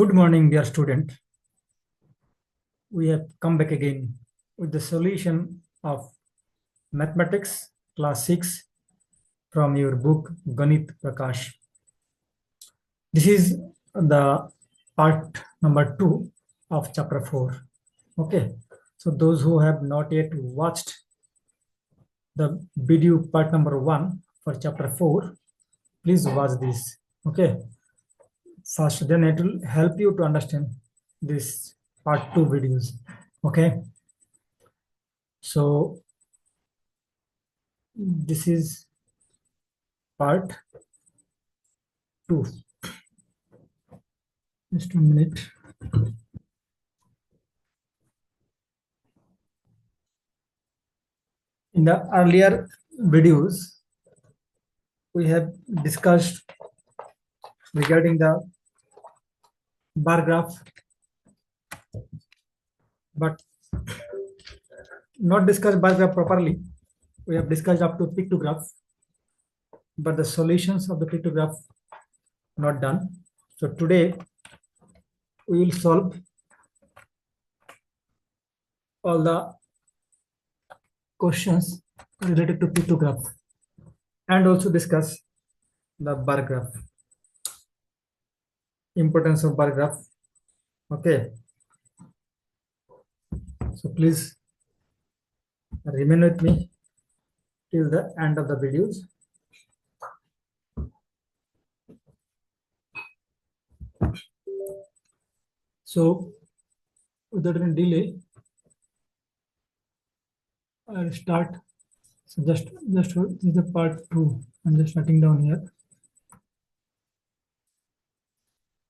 Good morning, dear student. We have come back again with the solution of mathematics class 6 from your book Ganit Prakash. This is the part number 2 of chapter 4. Okay, so those who have not yet watched the video part number 1 for chapter 4, please watch this. Okay, first, then it will help you to understand this part 2 videos. Okay, so this is part 2. Just a minute. In the earlier videos, we have discussed regarding the bar graph, but not discussed bar graph properly. We have discussed up to pictograph, but the solutions of the pictograph not done. So today we will solve all the questions related to pictograph and also discuss the bar graph, importance of bar graph. Okay, so please remain with me till the end of the videos. So without any delay, I'll start. So just this is the part 2. I'm just writing down here.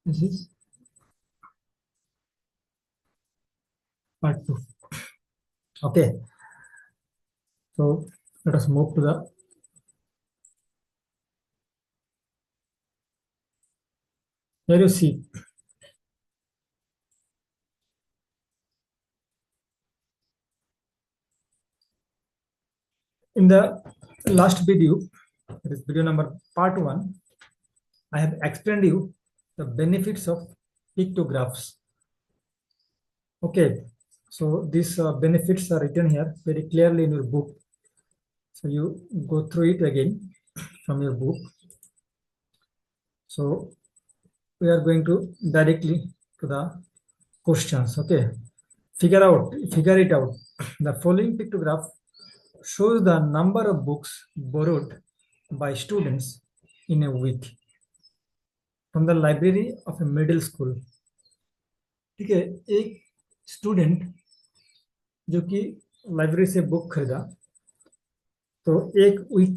This is part 2. Okay. So let us move to the here you see. In the last video, that is video number part 1, I have explained you the benefits of pictographs. Okay, so these benefits are written here very clearly in your book. So you go through it again from your book. So we are going to directly to the questions. Okay, figure it out. The following pictograph shows the number of books borrowed by students in a week from the library of a middle school. ठीक है, एक student जो कि library से book खरीदा तो एक week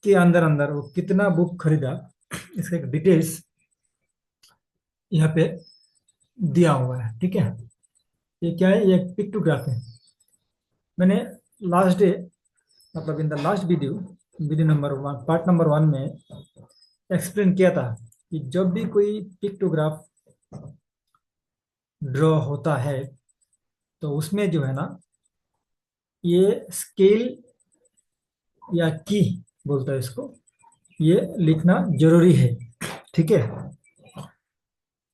के अंदर अंदर वो कितना बुक खरीदा इसका एक डिटेल्स यहाँ पे दिया हुआ है. ठीक है, ये क्या है, ये एक पिक्टोग्राफ है. मैंने लास्ट डे मतलब in the last video number 1 part number 1 में एक्सप्लेन किया था कि जब भी कोई पिक्टोग्राफ ड्रॉ होता है तो उसमें जो है ना ये स्केल या की बोलता है इसको, ये लिखना जरूरी है. ठीक है,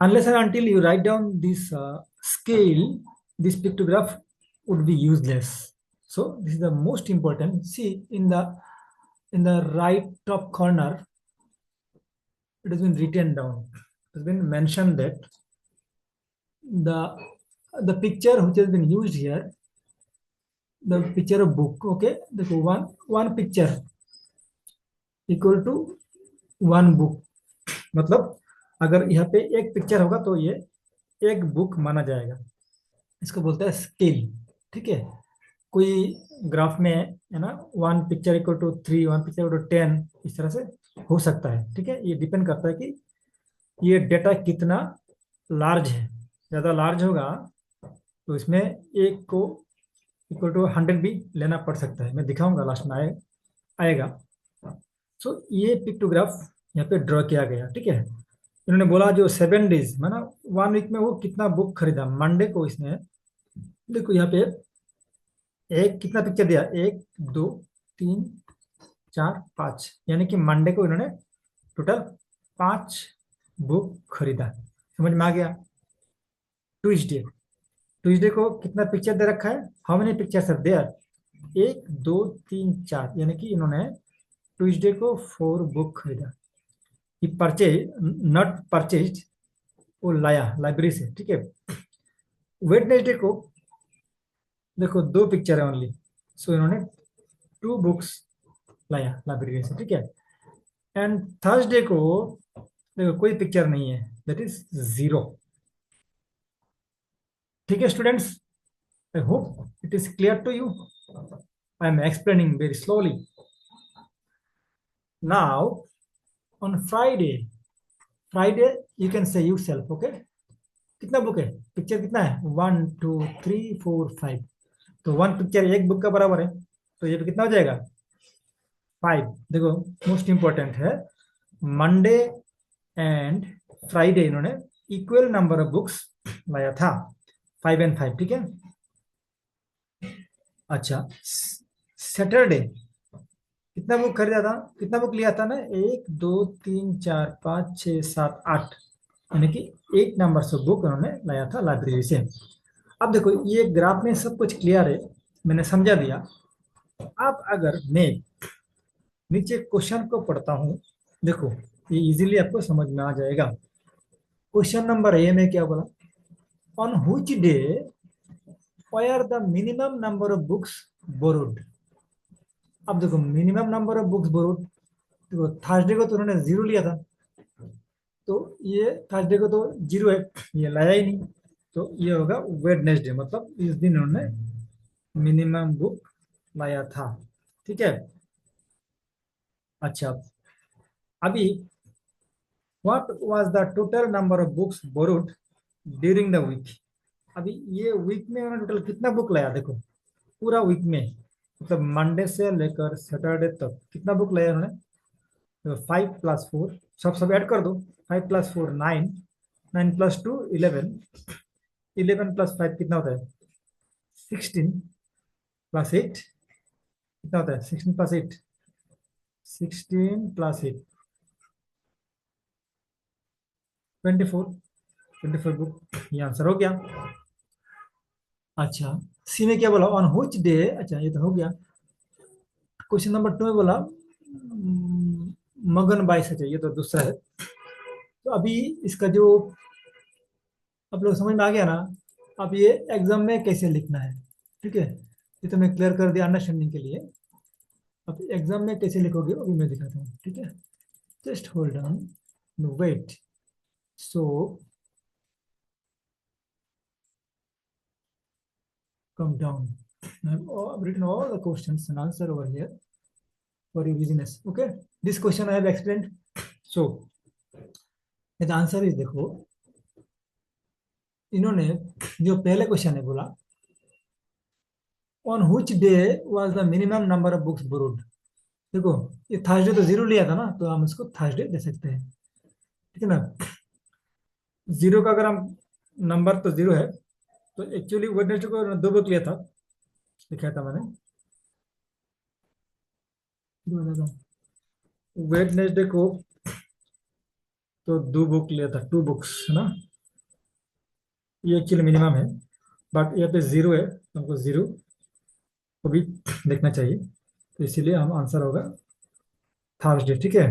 unless and until you write down this scale, this pictograph would be useless. So this is the most important. See in the right top corner, it has been written down. It has been mentioned that the picture which has been used here, the picture of book. Okay, देखो one picture equal to one book. मतलब अगर यहाँ पे एक picture होगा तो ये एक बुक माना जाएगा. इसको बोलते हैं स्केल. ठीक है, कोई ग्राफ में है ना 1 picture equal to 3, 1 picture equal to 10, इस तरह से हो सकता है. ठीक है, ये डिपेंड करता है कि ये डेटा कितना लार्ज है. ज़्यादा लार्ज होगा तो इसमें एक को इक्वल टू 100 भी लेना पड़ सकता है. मैं दिखाऊंगा लास्ट में आएगा. सो ये पिक्टोग्राफ यहाँ पे ड्रॉ किया गया. ठीक है, इन्होंने बोला जो 7 डेज माना 1 वीक में वो कितना बुक खरीदा. मंडे को इसने देखो यहाँ पे एक कितना पिक्चर दिया, 1 2 3 4 5, यानी कि मंडे को इन्होंने टोटल 5 बुक खरीदा. समझ में आ गया. ट्यूसडे, ट्यूसडे को कितना पिक्चर दे रखा है, how many pictures are there, एक दो तीन चार, यानी कि इन्होंने ट्यूसडे को 4 बुक खरीदा। ही परचेज, नॉट परचेज, वो लाया लाइब्रेरी से, ठीक है। वेडनेसडे को देखो 2 पिक्चर है ओनली, सो इन्होंने 2 बुक्स लाया लाइब्रेरी से, ठीक है। एंड थर्सडे को देखो कोई पिक्चर नहीं है, दैट इज 0। ठीक है students, I hope it is clear to you. I am explaining very slowly. Now on Friday, Friday you can say you self, okay. कितना बुक है, पिक्चर कितना है, 1 2 3 4 5, तो 1 पिक्चर 1 बुक का बराबर है, तो ये कितना हो जाएगा, 5। देखो मोस्ट इंपॉर्टेंट है, मंडे एंड फ्राइडे इन्होंने इक्वल नंबर ऑफ बुक्स लाया था, 5 और 5, ठीक है। अच्छा, सैटरडे कितना बुक खरीदा था, कितना बुक लिया था ना, 1 2 3 4 5 6 7 8, यानी कि 8 नंबर से बुक उन्होंने लाया था लाइब्रेरी से। अब देखो ये ग्राफ में सब कुछ क्लियर है, मैंने समझा दिया। अब अगर मैं नीचे क्वेश्चन को पढ़ता हूँ, देखो ये इजीली आपको समझ में आ जाएगा। क्वेश्चन नंबर ए में क्या बोला, on which day wire the minimum number of books borrowed. अब देखो minimum number of books borrowed, देखो थर्सडे को तो उन्होंने 0 लिया था, तो ये थर्सडे को तो 0 है, ये लाया ही नहीं, तो ये होगा वेडनेसडे, मतलब इस दिन उन्होंने मिनिमम बुक लाया था, ठीक है। अच्छा, अभी what was the total number of books borrowed during the week. अभी ये वीक में उन्होंने टोटल कितना बुक लाया, देखो पूरा वीक में, मतलब मंडे से लेकर सैटरडे तक कितना बुक लाया उन्होंने, तो 5 + 4, सब ऐड कर दो, 5 + 4 9, 9 + 2 11, 11 + 5 कितना होता है, 16, +8 कितना होता है, 16 + 8, 16 + 8 24, 24 बुक, ये आंसर हो गया। अच्छा, सी में क्या बोला, ऑन हुच डे, अच्छा ये तो हो गया। क्वेश्चन नंबर 2 में बोला मगन बाई से चाहिए, तो दूसरा है। तो अभी इसका जो आप लोग समझ में आ गया ना, अब ये एग्जाम में कैसे लिखना है, ठीक है, ये तो मैं क्लियर कर दिया अंडरस्टैंडिंग के लिए। अब एग्जाम में कैसे लिखोगे अभी मैं दिखाता हूँ, ठीक है। Just hold on, wait. So come down, I've written all the questions and answer over here for your business, okay। This question I have explained, so the answer is, देखो इन्होंने जो पहले क्वेश्चन है बोला, on which day was the minimum number of books borrowed. देखो ये Thursday तो 0 लिया था ना, तो हम इसको थर्सडे दे सकते हैं, ठीक है ना। 0 का अगर हम नंबर तो 0 है, तो एक्चुअली वेडनेसडे को 2 बुक लिया था, लिखा था मैंने, वेडनेसडे को तो 2 बुक लिया था, 2 बुक्स है ना, ये एक्चुअली मिनिमम है, बट यहाँ पे 0 है, तो हमको 0 को भी देखना चाहिए, तो इसीलिए हम आंसर होगा थर्सडे, ठीक है।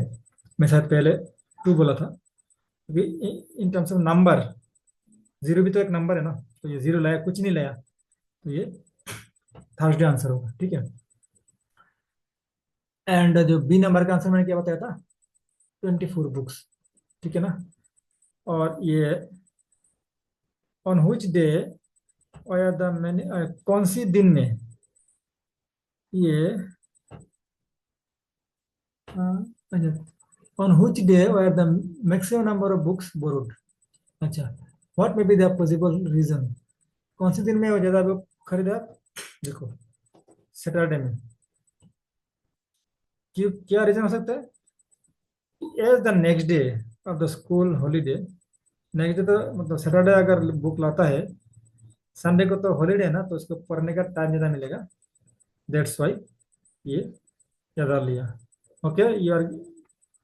मैं शायद पहले 2 बोला था, क्योंकि इन टर्म्स ऑफ नंबर 0 भी तो एक नंबर है ना, तो ये 0 लाया, कुछ नहीं लाया, तो ये थर्सडे आंसर होगा, ठीक है। एंड जो बी नंबर का आंसर मैंने क्या बताया था, 24 बुक्स, ठीक है ना। और ये ऑन हुच डे और द मैंने कौन सी दिन में, ये अच्छा, ऑन हुच डे और the maximum number of books borrowed. अच्छा, what may be the possible reason, कौन से दिन में वो ज्यादा बुक खरीदा, देखो सैटरडे में, क्यों, क्या रीजन हो सकता है, as the next day of the school holiday, next day तो मतलब सैटरडे अगर बुक लाता है, संडे को तो हॉलीडे है ना, तो उसको पढ़ने का टाइम ज़्यादा मिलेगा, दैट्स वाई ये ज़्यादा लिया, okay. Your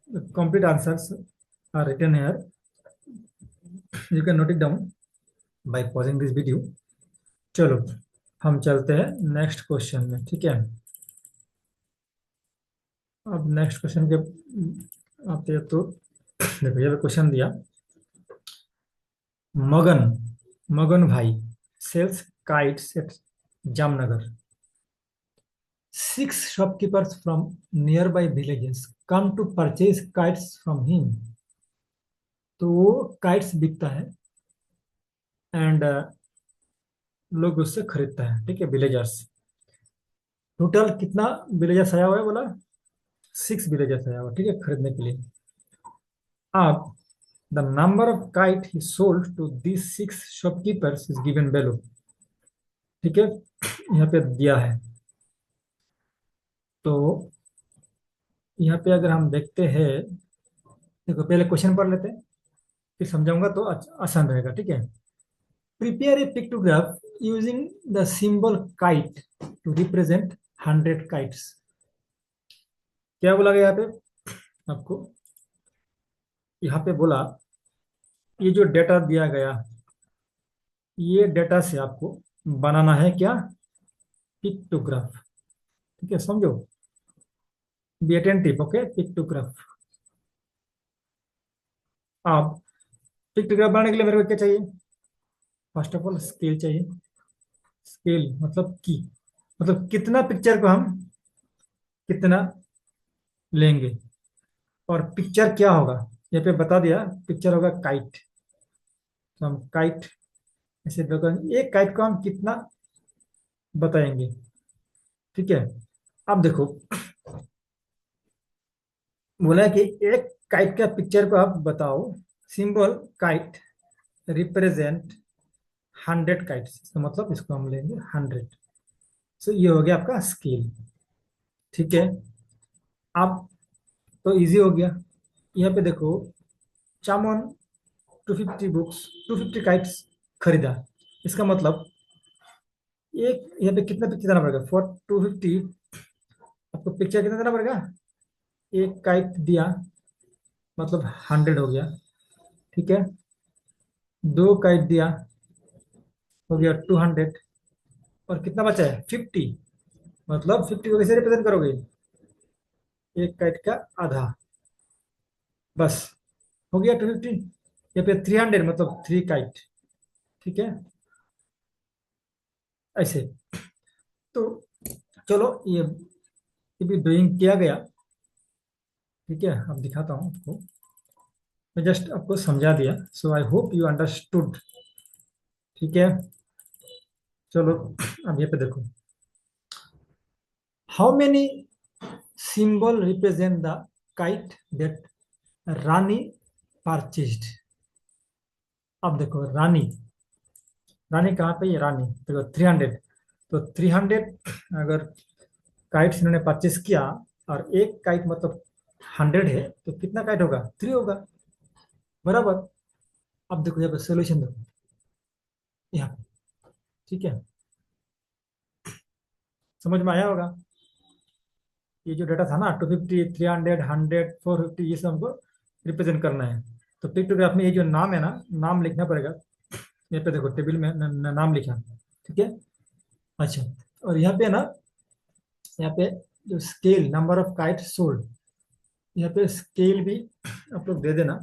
complete answers are written here, you can note it down. By pausing this video. चलो हम चलते हैं नेक्स्ट क्वेश्चन में, ठीक है। अब नेक्स्ट क्वेश्चन के आते हैं तो देखो ये क्वेश्चन दिया, मगन मगन भाई sells kites at Jamnagar. 6 shopkeepers from nearby villages come to purchase kites from him। तो वो काइट्स बिकता है एंड लोग उससे खरीदता है, ठीक है, विलेजर्स। टोटल कितना विलेजर्स आया हुआ है बोला? 6 विलेजर्स आया हुआ, ठीक है, खरीदने के लिए। अब the number of kite he sold to this 6 shopkeepers is given below। ठीक है, यहाँ पे दिया है। तो यहाँ पे अगर हम देखते हैं, देखो पहले क्वेश्चन पढ़ लेते हैं, फिर समझाऊंगा तो आसान रहेगा, ठीक है। Prepare a pictograph using the symbol kite to represent 100 kites. क्या बोला गया यहाँ पे आपको? यहाँ पे बोला ये जो डेटा दिया गया, ये डेटा से आपको बनाना है क्या? पिक्टोग्राफ। ठीक है, समझो, बी अटेंटिव, ओके। पिक्टोग्राफ। अब पिक्टोग्राफ बनाने के लिए मेरे को क्या चाहिए? फर्स्ट ऑफ ऑल स्केल चाहिए। स्केल मतलब की, मतलब कितना पिक्चर को हम कितना लेंगे, और पिक्चर क्या होगा यहाँ पे बता दिया। पिक्चर होगा काइट, तो हम काइट ऐसे एक काइट को हम कितना बताएंगे, ठीक है। अब देखो बोला कि एक काइट का पिक्चर को आप बताओ, सिंबल काइट रिप्रेजेंट 100 काइट्स, तो मतलब इसको हम लेंगे 100। सो ये हो गया आपका स्केल, ठीक है। अब तो इजी हो गया। यहाँ पे देखो, चामन 250 बुक्स, 250 काइट्स खरीदा। इसका मतलब एक यहाँ पे कितना पिक्चर देना पड़ेगा? फॉर 250 आपको पिक्चर कितना देना पड़ेगा? एक काइट दिया मतलब 100 हो गया, ठीक है। दो काइट दिया हो गया 200, और कितना बचा है? 50। मतलब 50 को कैसे रिप्रेजेंट करोगे? एक काइट का आधा, बस हो गया 250। यहाँ पे 300 मतलब 3 काइट, ठीक है, ऐसे। तो चलो ये भी ड्राइंग किया गया, ठीक है। अब दिखाता हूँ आपको, मैं जस्ट आपको समझा दिया। सो आई होप यू अंडरस्टूड, ठीक है। चलो अब ये पे देखो, how many symbol represent the kite that Rani purchased. अब देखो रानी, रानी कहाँ पे? ये रानी देखो 300, तो 300 अगर काइट्स इन्होंने परचेज किया, और एक काइट मतलब 100 है, तो कितना काइट होगा? 3 होगा, बराबर। अब देखो यहाँ पे सोल्यूशन देखो, यहाँ पे, ठीक है, समझ में आया होगा। ये जो डेटा था ना, 250, 300, 100, 450, ये सब हमको रिप्रेजेंट करना है। तो पिक्टोग्राफ में ये जो नाम है ना, नाम लिखना पड़ेगा। यहाँ पे देखो टेबल में नाम लिखा, ठीक है। अच्छा, और यहाँ पे ना, यहाँ पे जो scale number of kite sold, यहाँ पे स्केल भी आप लोग दे देना।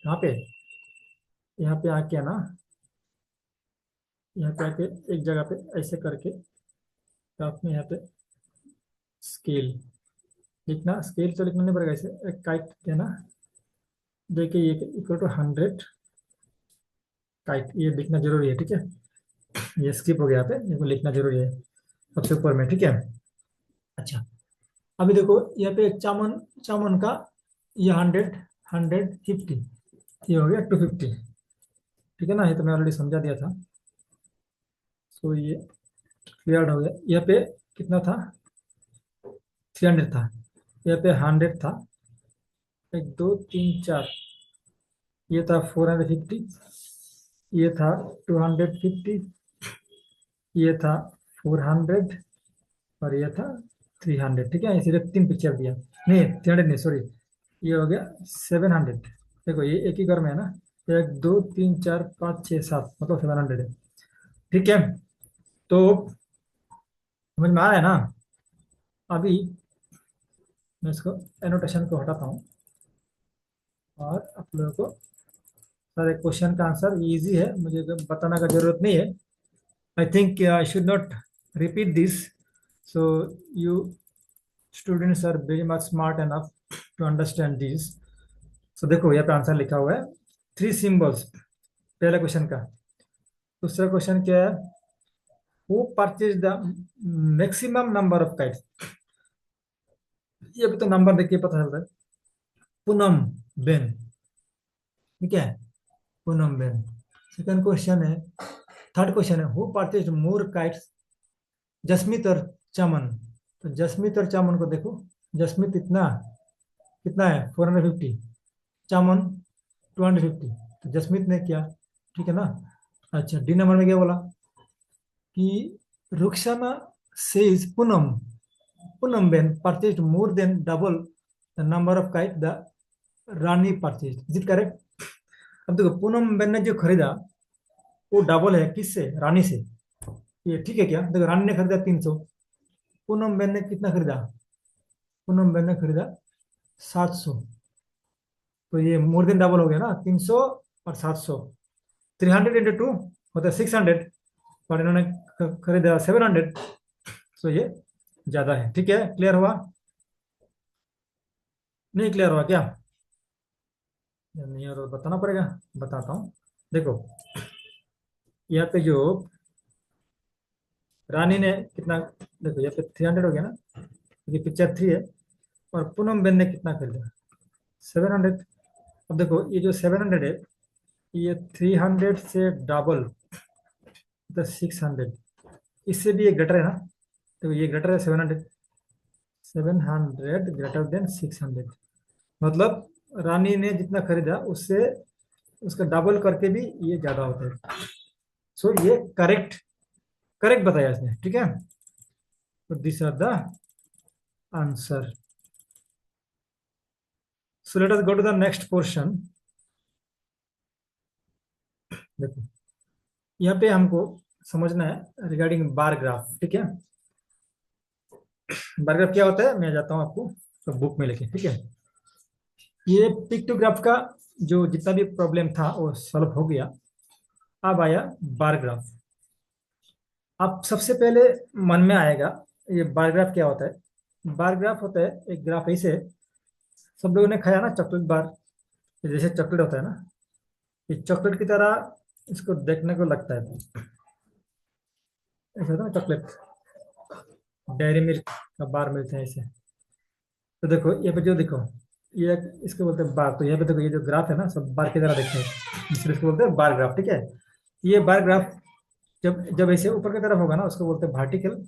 यहाँ पे, यहाँ पे आके ना, यहाँ पे आके एक जगह पे ऐसे करके, तो आपने यहाँ पे स्केल लिखना। स्केल तो लिखना नहीं पड़ेगा, ऐसे एक काइट देना। देखिए ये इक्वल टू 100 काइट, ये लिखना जरूरी है, ठीक है। ये स्किप हो गया यहाँ पे, ये को लिखना जरूरी है सबसे ऊपर में, ठीक है। अच्छा, अभी देखो यहाँ पे चामन, चामन का ये 100, 150, ये हो गया 250, ठीक है ना। ये तो मैं ऑलरेडी समझा दिया था। सो ये क्लियर हो गया। यहाँ पे कितना था? 300 था। यहाँ पे 100 था, 1 2 3 4, ये था 450, ये था 250, ये था 400, और ये था 300, ठीक है। सिर्फ 3 पिक्चर दिया, नहीं 300 नहीं, सॉरी, ये हो गया 700। देखो ये एक ही घर में है ना, एक दो तीन चार पाँच छः सात, मतलब 700 है। ठीक है, तो समझ में आ रहा है ना? अभी मैं इसको एनोटेशन को हटाता हूँ और आप लोगों को सारे क्वेश्चन का आंसर इजी है, मुझे बताने का जरूरत नहीं है। I think I should not repeat this, so you students are very much smart enough to understand this. So देखो यहाँ पे आंसर लिखा हुआ है, थ्री सिंबल्स, पहले क्वेश्चन का। दूसरा क्वेश्चन क्या है, who purchase the maximum number of kites. ये भी तो नंबर देख के पता चलता है, पूनम बेन। ठीक है, पूनम बेन। सेकंड क्वेश्चन है, थर्ड क्वेश्चन है, who purchase more kites, Jasmeet और चमन। तो जसमीत और चमन को देखो, जसमीत इतना कितना है 450, चमन 250, तो जसमीत ने क्या, ठीक है ना। अच्छा, डी नंबर में क्या बोला कि Rukhsana says Poonam, Poonam Ben purchase more than double the number of kite the Rani purchase, is it correct? अब देखो, पूनम बेन ने जो खरीदा वो डबल है किससे, रानी से। ये ठीक है क्या? देखो, रानी ने खरीदा 300, पूनम बेन ने कितना खरीदा, पूनम बेन ने खरीदा 700, तो ये मोर देन डबल हो गया ना, 300 और 700, 300 × 2 होता है 600, और इन्होंने खरीदा 700, तो ये ज्यादा है। ठीक है, क्लियर हुआ? नहीं क्लियर हुआ क्या? नहीं और बताना पड़ेगा, बताता हूँ। देखो, यहाँ पे जो रानी ने कितना, देखो यहाँ पे 300 हो गया ना, ये पिक्चर 3 है, और पूनम बेन ने कितना खरीदा, 700। अब देखो, ये जो 700 है, ये 300 से डबल, तो 600, इससे भी ये ग्रेटर है ना, तो ये ग्रेटर है 700, 700 ग्रेटर देन 600, मतलब रानी ने जितना खरीदा उससे उसका डबल करके भी ये ज्यादा होता है। सो ये करेक्ट, करेक्ट बताया इसने। ठीक है, तो this are the answer. So let us go to the next portion. देखो, यहाँ पे हमको समझना है रिगार्डिंग बार ग्राफ। ठीक है, बार ग्राफ क्या होता है मैं जाता हूँ आपको तो बुक में लेके। ठीक है, ये पिक्टोग्राफ का जो जितना भी प्रॉब्लम था वो सॉल्व हो गया। अब आया बार ग्राफ। अब सबसे पहले मन में आएगा ये बार ग्राफ क्या होता है। बार ग्राफ होता है एक ग्राफ ऐसे, सब लोगों ने खाया ना चॉकलेट बार, जैसे चॉकलेट होता है ना, ये चॉकलेट की तरह इसको देखने को लगता है, ऐसा होता है ना चॉकलेट, डेयरी मिल्क का बार मिलते हैं ऐसे। तो देखो ये पे जो देखो, ये इसको बोलते हैं बार, तो यहाँ पे देखो ये जो ग्राफ है ना सब बार की तरह दिखते हैं, इसलिए इसको बोलते हैं बार ग्राफ। ठीक है, ये बार ग्राफ जब जब ऐसे ऊपर की तरफ होगा ना उसको बोलते हैं वर्टिकल,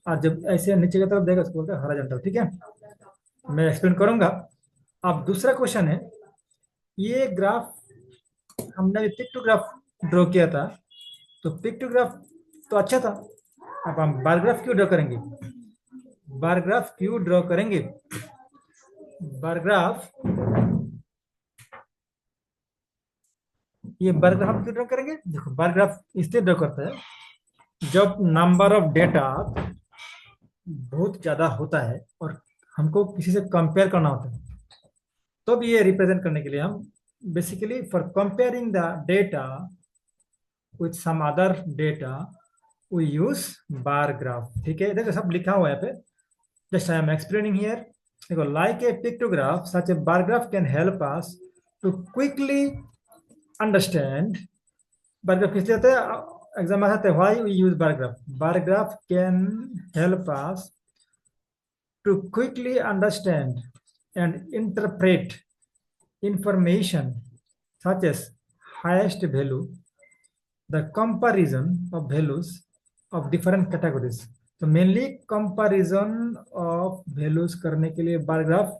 और जब ऐसे नीचे की तरफ देगा उसको बोलते हैं हॉरिजॉन्टल। ठीक है, मैं एक्सप्लेन करूंगा। अब दूसरा क्वेश्चन है, ये ग्राफ हमने पिक्टोग्राफ ड्रॉ किया था, तो पिक्टोग्राफ तो अच्छा था, अब हम बार ग्राफ क्यों ड्रॉ करेंगे, बार ग्राफ क्यों ड्रॉ करेंगे, बार ग्राफ, ये बार ग्राफ क्यों ड्रॉ करेंगे? देखो, बार ग्राफ इसलिए ड्रॉ करता है जब नंबर ऑफ डेटा बहुत ज्यादा होता है और हमको किसी से कंपेयर करना होता है, तो भी ये रिप्रेजेंट करने के लिए हम basically for comparing the data with some other data we use bar graph. ठीक है, देखो सब लिखा हुआ है यहाँ पे, just I am explaining here. देखो, like a pictograph such a bar graph can help us to quickly understand. Bar graph किस लिए होता है, एग्जाम में आता है, why we use bar graph, bar graph can help us to quickly understand and interpret information such as highest value, the comparison of values of different categories. तो mainly comparison of values करने के लिए bar graph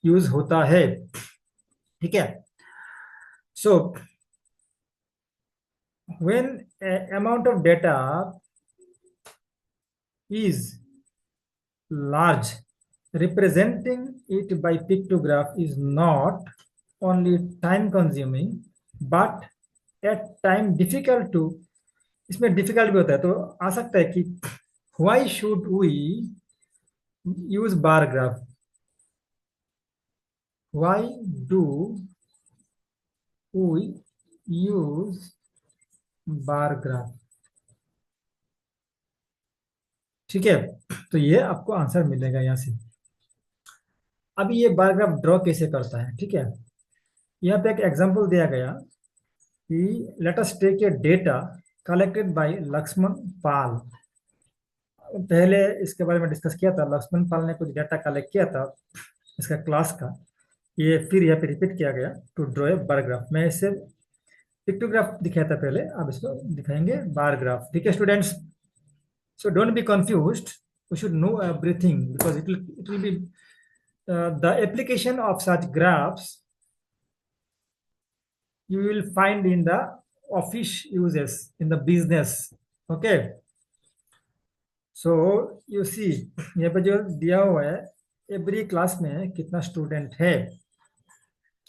use होता है। ठीक है, so when amount of data is large, representing it by pictograph is not only time consuming but at time difficult to, इसमें difficult भी होता है, तो आ सकता है कि why should we use bar graph, why do we use bar graph. ठीक है, तो ये आपको आंसर मिलेगा यहाँ से। अभी ये बार ग्राफ ड्रॉ कैसे करता है, ठीक है, यहाँ पे एक एग्जांपल दिया गया कि let us take a data collected by Lakshman Pal. पहले इसके बारे में डिस्कस किया था, लक्ष्मण पाल ने कुछ डाटा कलेक्ट किया था इसका क्लास का, ये फिर यहाँ पे रिपीट किया गया to draw a bar graph. मैं इससे पिक्टोग्राफ दिखाया था पहले, अब इसको दिखाएंगे बार ग्राफ। ठीक है students, so don't be confused, we should know everything because it will be the application of such graphs you will find in the office uses in the business। okay, so you see यहाँ पे जो दिया हुआ है every class में कितना student है।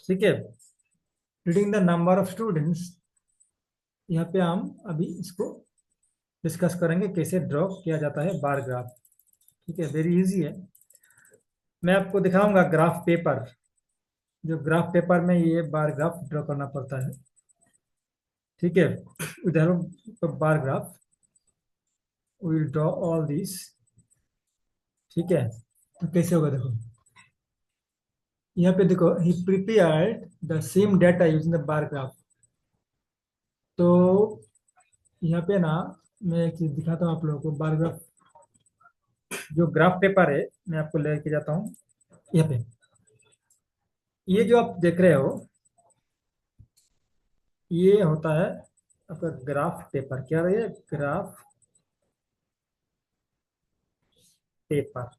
ठीक है, reading the number of students, यहाँ पे हम अभी इसको डिस्कस करेंगे कैसे ड्रॉ किया जाता है बार ग्राफ। ठीक है, वेरी इजी है। मैं आपको दिखाऊंगा ग्राफ पेपर, जो ग्राफ पेपर में ये बार ग्राफ ड्रॉ करना पड़ता है। ठीक है, उदाहरण bar graph, will draw all this. ठीक है, तो कैसे होगा देखो, यहाँ पे देखो he prepared the same data using the bar graph. तो यहाँ पे ना मैं एक चीज दिखाता हूँ आप लोगों को, बार ग्राफ जो ग्राफ पेपर है मैं आपको लेके जाता हूँ यहाँ पे। ये जो आप देख रहे हो ये होता है आपका ग्राफ पेपर। क्या है ये? Graph paper.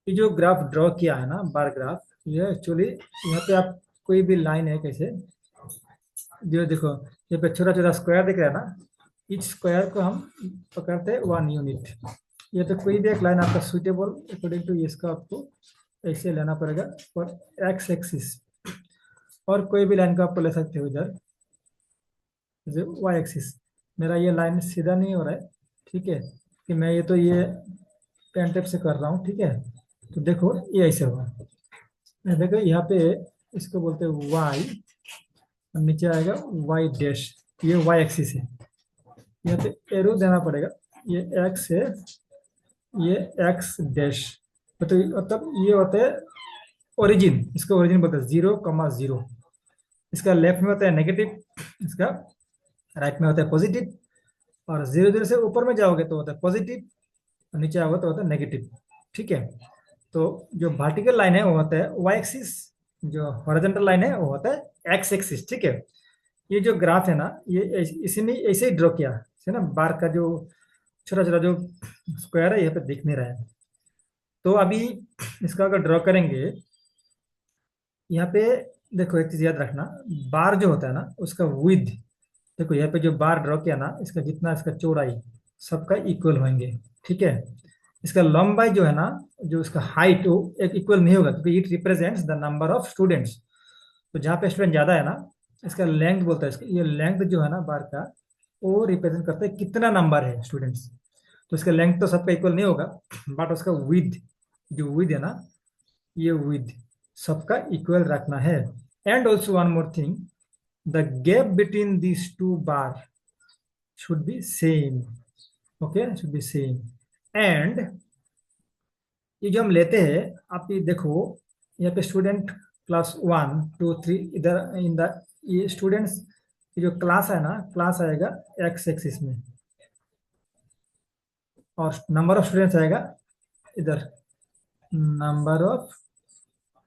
ये जो ग्राफ ड्रॉ किया है ना बार ग्राफ, ये एक्चुअली यहाँ पे आप कोई भी लाइन है कैसे, जो देखो यहाँ पे छोटा छोटा स्क्वायर दिख रहा है ना, इस स्क्वायर को हम पकड़ते हैं 1 यूनिट। ये तो कोई भी एक लाइन आपका सुटेबल अकॉर्डिंग टू इसका आपको ऐसे लेना पड़ेगा फॉर एक्स एक्सिस, और कोई भी लाइन को आप ले सकते हो इधर जैसे वाई एक्सिस। मेरा ये लाइन सीधा नहीं हो रहा है, ठीक है, कि मैं ये तो ये पेन टेप से कर रहा हूँ। ठीक है, तो देखो ये ऐसे होगा, देखो यहाँ पे इसको बोलते हैं वाई, नीचे आएगा वाई डैश, ये वाई एक्सिस है। यहाँ पे एरो देना पड़ेगा, ये एक्स है, ये एक्स डैश, मतलब ये होता है ओरिजिन, इसका ओरिजिन बोलते हैं 0,0। इसका लेफ्ट में होता है नेगेटिव, इसका राइट में होता है पॉजिटिव, और 0 0 से ऊपर में जाओगे तो होता है पॉजिटिव, और नीचे आओगे तो होता है नेगेटिव। ठीक है, तो जो वर्टिकल लाइन है वो होता है वाई एक्सिस, जो हॉरिजॉन्टल लाइन है वो होता है एक्स एक्सिस। ठीक है, ये जो ग्राफ है ना ये इसी में ऐसे ही ड्रॉ किया है ना, बार का जो छोटा छोटा जो स्क्वायर है यहाँ पे दिख नहीं रहा है। तो अभी इसका अगर ड्रॉ करेंगे यहाँ पे, देखो एक चीज याद रखना, बार जो होता है ना उसका विद, देखो यहाँ पे जो बार ड्रॉ किया ना इसका जितना इसका चौड़ाई सबका इक्वल होंगे। ठीक है, इसका लंबाई जो है ना, जो इसका हाइट वो एक इक्वल नहीं होगा क्योंकि it represents the number of students. तो जहाँ पे स्टूडेंट ज्यादा है ना, इसका लेंथ बोलता है, इसका ये लेंथ जो है ना बार का, वो रिप्रेजेंट करता है कितना नंबर है स्टूडेंट्स। तो इसका लेंथ तो सबका इक्वल नहीं होगा, बट उसका विद, जो विद है ना, ये विद सबका इक्वल रखना है। And also one more thing, the gap between this two bar should be same. Okay, should be same. And ये जो हम लेते हैं, आप ये देखो यहाँ पे स्टूडेंट क्लास 1 2 3, इधर इन द ये स्टूडेंट्स की जो क्लास है ना, क्लास आएगा एक्स एक्सिस में, और नंबर ऑफ स्टूडेंट्स आएगा इधर, नंबर ऑफ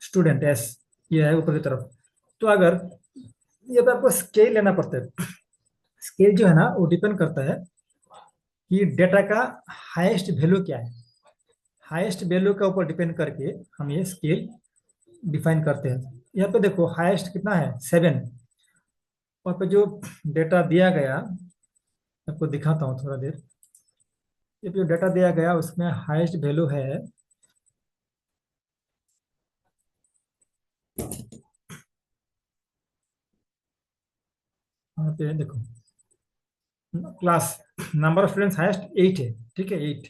स्टूडेंट एस, ये है ऊपर की तरफ। तो अगर ये तो आपको स्केल लेना पड़ता है, स्केल जो है ना वो डिपेंड करता है कि डेटा का हाईएस्ट वैल्यू क्या है। हाईएस्ट वैल्यू के ऊपर डिपेंड करके हम ये स्केल डिफाइन करते हैं। यहाँ पे देखो हाईएस्ट कितना है 7, और पे जो डेटा दिया गया आपको दिखाता हूँ थोड़ा देर। ये जो डेटा दिया गया उसमें हाईएस्ट वैल्यू है यहाँ पे देखो, class number of students highest 8 है, ठीक है 8।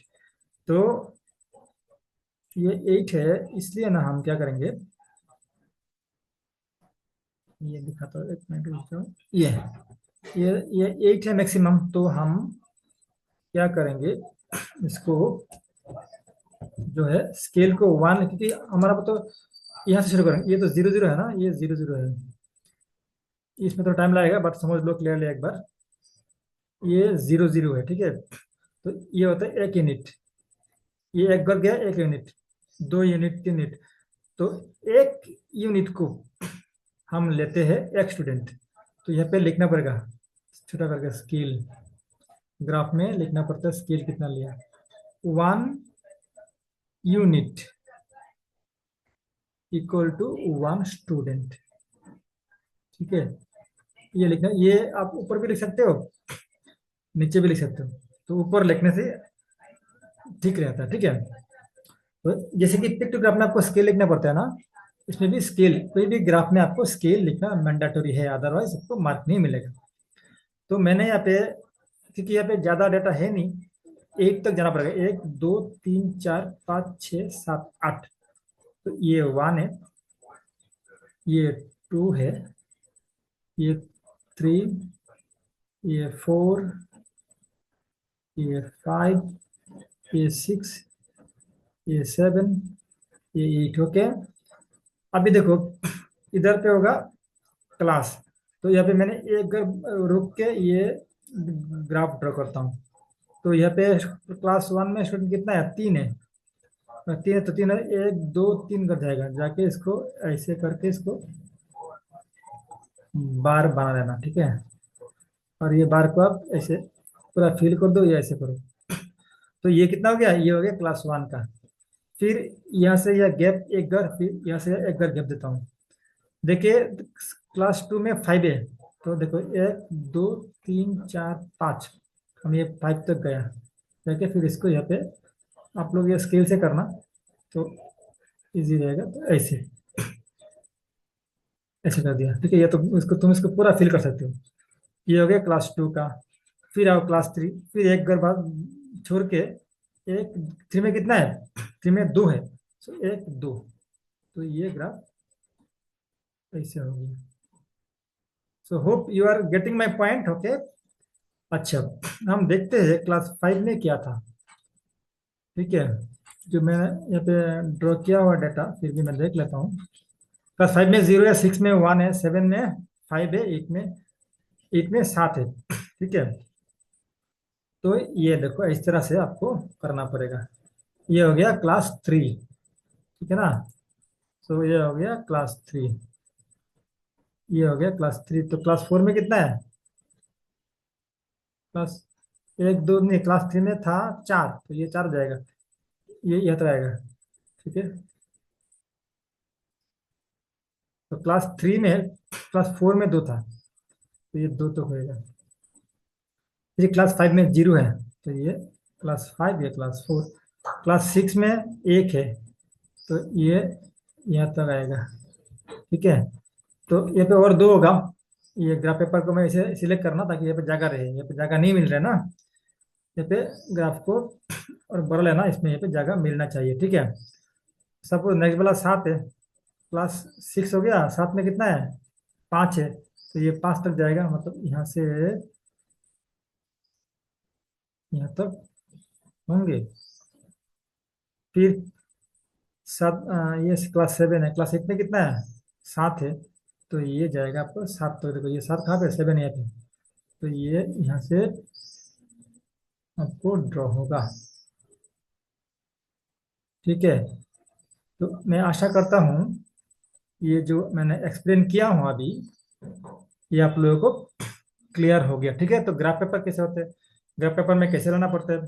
तो ये 8 है, इसलिए ना हम क्या करेंगे, ये दिखाता हूँ, एक मिनट रुक जाओ। ये है, ये 8 है मैक्सिमम, तो हम क्या करेंगे, इसको जो है स्केल को 1, क्योंकि हमारा तो यहाँ से शुरू करेंगे, ये तो 0 0 है ना, ये 0 0 है, इसमें तो टाइम लगेगा, बट समझ लो क्लियरली एक बार, ये 0 0 है, ठीक है। तो ये होता है 1 यूनिट, ये एक बार गया 1 यूनिट, 2 यूनिट, 3 यूनिट। तो 1 यूनिट को हम लेते हैं 1 स्टूडेंट, तो यहाँ पे लिखना पड़ेगा छोटा करके स्केल, ग्राफ में लिखना पड़ता है स्केल कितना लिया, 1 यूनिट इक्वल टू 1 स्टूडेंट, ठीक है। ये लिखना, ये आप ऊपर भी लिख सकते हो, नीचे भी लिख सकते हो, तो ऊपर लिखने से ठीक रहता है, ठीक है। तो जैसे कि पिक टू ग्राफ में आपको स्केल लिखना पड़ता है ना, इसमें भी स्केल, कोई भी ग्राफ में आपको स्केल लिखना मैंडेटरी है, अदरवाइज आपको मार्क नहीं मिलेगा। तो मैंने यहाँ पे, क्योंकि यहाँ पे ज्यादा डाटा है नहीं, 8 तक जाना पड़ेगा, 1 2 3 4 5 6 7 8। तो ये 1 है, ये 2 है, ये 3, ये 4, ये 5, ये 6, ये 7, ये 8, ओके। अभी देखो, इधर पे होगा क्लास, तो यहाँ पे मैंने एक रुक के ये ग्राफ ड्रॉ करता हूँ। तो यहाँ पे क्लास 1 में स्टूडेंट कितना है, 3 है, 3 है, तो 3 है, 1 2 3 कर जाएगा, जाके इसको ऐसे करके इसको बार बना देना, ठीक है। और ये बार को आप ऐसे पूरा फिल कर दो, या ऐसे करो। तो ये कितना हो गया, ये हो गया क्लास 1 का। फिर यहाँ से यह गैप एक घर, फिर यहाँ से एक घर गैप देता हूँ। देखिए क्लास 2 में 5 है, तो देखो 1 2 3 4 5, हम ये 5 तक गया, देखिए फिर इसको यहाँ पे आप लोग ये स्केल से करना, तो इजी रहेगा। तो ऐसे ऐसे कर दिया, ठीक है। ये तो इसको तुम इसको पूरा फिल कर सकते हो। ये हो गया क्लास 2 का। फिर आओ क्लास 3, फिर एक घर बाद छोड़ के, एक 3 में कितना है, 3 में 2 है, तो 1 2, तो ये ग्राफ ऐसे हो गया। So hope you are getting my point, okay. अच्छा, हम देखते हैं क्लास 5 में क्या था, ठीक है। जो मैंने यहाँ पे ड्रॉ किया हुआ डाटा, फिर भी मैं देख लेता हूँ। क्लास 5 में 0 है, 6 में 1 है, 7 में 5 है, 8 में 7 है, ठीक है। तो ये देखो इस तरह से आपको करना पड़ेगा। ये हो गया क्लास 3, ठीक है ना। तो ये हो गया क्लास 3, ये हो गया क्लास 3। तो क्लास 4 में कितना है, क्लास 1 2 नहीं, क्लास 3 में था 4, तो ये 4 हो जाएगा, ये यह तो आएगा, ठीक है। तो क्लास 3 में, क्लास 4 में 2 था, तो ये 2 तो होएगा। फिर क्लास 5 में 0 है, तो ये क्लास 5, ये क्लास 4। क्लास 6 में 1 है, तो ये यहाँ तक आएगा, ठीक है। तो ये पे और 2 होगा। ये ग्राफ पेपर को मैं इसे सिलेक्ट करना, ताकि ये पे जगह रहे, ये पे जगह नहीं मिल रहा है ना, ये पे ग्राफ को और बड़ा लेना, इसमें ये पे जगह मिलना चाहिए, ठीक है। सपोज नेक्स्ट वाला 7 है, क्लास 6 हो गया, 7 में कितना है, 5 है, तो ये 5 तक जाएगा, मतलब यहाँ से यहाँ तक होंगे। फिर ये क्लास 7 है, क्लास 8 में कितना है, 7 है, तो ये जाएगा आपको 7 तक। देखो ये 7 कहाँ पे, 7 यहाँ पे, तो ये यहाँ से आपको ड्रॉ होगा, ठीक है। तो मैं आशा करता हूँ ये जो मैंने एक्सप्लेन किया हूँ अभी, ये आप लोगों को क्लियर हो गया, ठीक है। तो ग्राफ पेपर कैसे होते हैं, ग्राफ पेपर में कैसे लाना पड़ता है,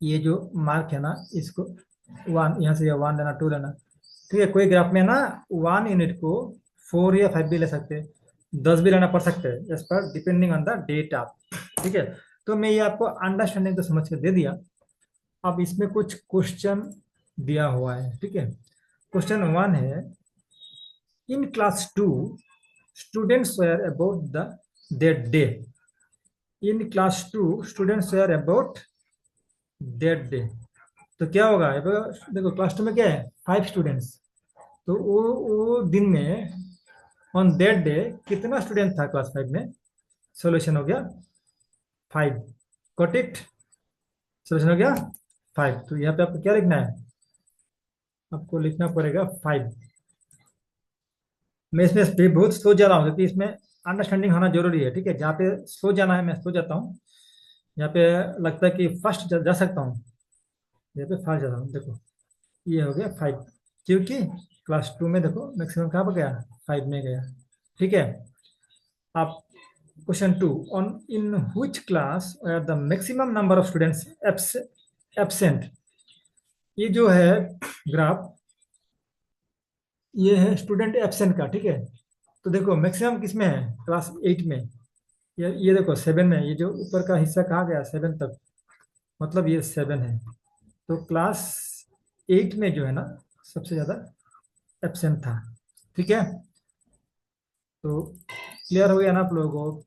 ये जो मार्क है ना, इसको 1, यहाँ से 1 लेना, 2 लेना, ठीक है। कोई ग्राफ में ना 1 यूनिट को 4 या 5 भी ले सकते हैं, 10 भी लेना पड़ सकते हैं, as per depending on the data, ठीक है। तो मैं ये आपको अंडरस्टैंडिंग तो समझ के दे दिया। अब इसमें कुछ क्वेश्चन दिया हुआ है, ठीक है। क्वेश्चन 1 है, in class 2 students were about the that day. In class 2 students were about that day. तो क्या होगा, देखो क्लास 2 में क्या है, 5 स्टूडेंट्स। तो वो दिन में ऑन दैट डे कितना स्टूडेंट था क्लास 5 में? सॉल्यूशन हो गया 5। Got it? सॉल्यूशन हो गया 5। तो यहाँ पे आपको क्या लिखना है? आपको लिखना पड़ेगा 5। मैं इसमें भी बहुत स्लो जा रहा हूँ क्योंकि इसमें अंडरस्टैंडिंग होना जरूरी है, ठीक है। जहाँ पे स्लो जाना है मैं स्लो जाता हूँ, यहाँ पे लगता है कि फास्ट जा सकता हूँ, यहाँ पे फास्ट जाता हूँ। देखो ये हो गया 5, क्योंकि क्लास 2 में देखो मैक्सिमम कहाँ पर गया, 5 में गया, ठीक है। आप question 2, on in which class are the maximum number of students absent. ये जो है ग्राफ, ये है स्टूडेंट एब्सेंट का, ठीक है। तो देखो मैक्सिमम किस में है, क्लास 8 में। ये देखो 7 में, ये जो ऊपर का हिस्सा कहाँ गया, 7 तक, मतलब ये 7 है। तो क्लास 8 में जो है ना सबसे ज्यादा एब्सेंट था, ठीक है। तो क्लियर हो गया ना आप लोगों को?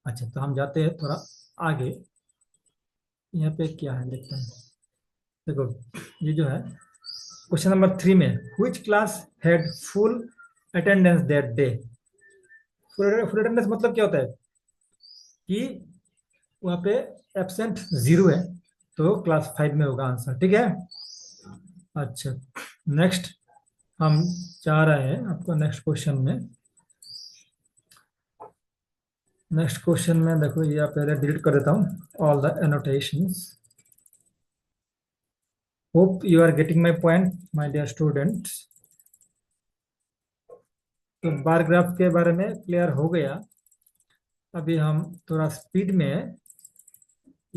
अच्छा, तो हम जाते हैं थोड़ा आगे। यहाँ पे क्या है देखते हैं। देखो ये जो है क्वेश्चन नंबर 3 में, which class had full attendance that day. Full attendance मतलब क्या होता है कि वहाँ पे एब्सेंट 0 है, तो क्लास 5 में होगा आंसर, ठीक है। अच्छा, नेक्स्ट हम जा रहे हैं आपको नेक्स्ट क्वेश्चन में। नेक्स्ट क्वेश्चन में देखो, ये आप पहले डिलीट कर देता हूँ all the annotations. Hope you are getting my point my dear students. तो बार ग्राफ के बारे में क्लियर हो गया। अभी हम थोड़ा स्पीड में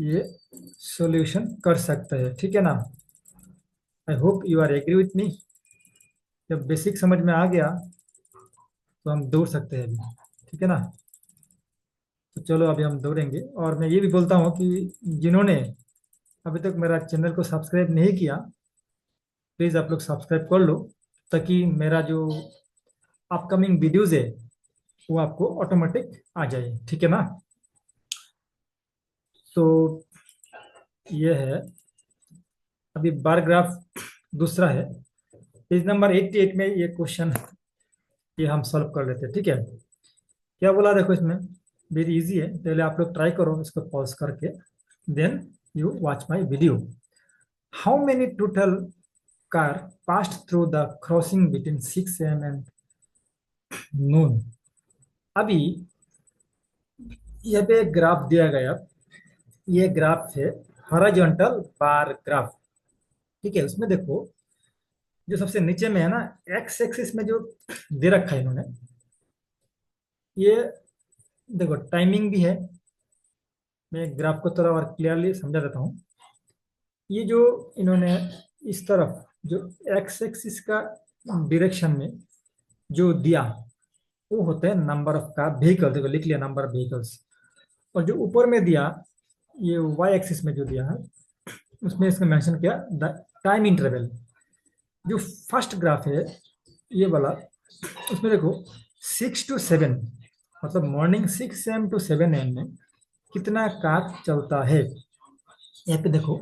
ये सॉल्यूशन कर सकते हैं, ठीक है ना। I hope you are agree with me. जब बेसिक समझ में आ गया तो हम दौड़ सकते हैं अभी, ठीक है ना। तो चलो अभी हम दौड़ेंगे। और मैं ये भी बोलता हूँ कि जिन्होंने अभी तक मेरा चैनल को सब्सक्राइब नहीं किया, प्लीज़ आप लोग सब्सक्राइब कर लो, ताकि मेरा जो अपकमिंग वीडियोज़ है वो आपको ऑटोमेटिक आ जाए, ठीक है ना। तो ये है अभी बार ग्राफ दूसरा है। पेज नंबर 88 में ये क्वेश्चन ये हम सॉल्व कर लेते हैं, ठीक है। क्या बोला देखो इसमें, वेरी इजी है। पहले आप लोग ट्राई करो इसको पॉज करके, then you watch my video. How many total car passed through the crossing between 6 AM and noon. अभी यहाँ पे एक ग्राफ दिया गया, ये ग्राफ है हॉरिजॉन्टल बार ग्राफ, ठीक है। उसमें देखो जो सबसे नीचे में है ना, एक्स एक्सिस में जो दे रखा है इन्होंने, ये देखो टाइमिंग भी है। मैं ग्राफ को थोड़ा और क्लियरली समझा देता हूँ। ये जो इन्होंने इस तरफ जो एक्स एक्सिस का डायरेक्शन में जो दिया, वो होते हैं नंबर ऑफ कार व्हीकल, देखो लिख लिया नंबर ऑफ व्हीकल्स। और जो ऊपर में दिया, ये वाई एक्सिस में जो दिया है, उसमें इसने मेंशन किया द टाइम इंटरवल। जो फर्स्ट ग्राफ है ये वाला, उसमें देखो 6 to 7, मतलब मॉर्निंग 6 AM to 7 AM में कितना कार चलता है। यहाँ पे देखो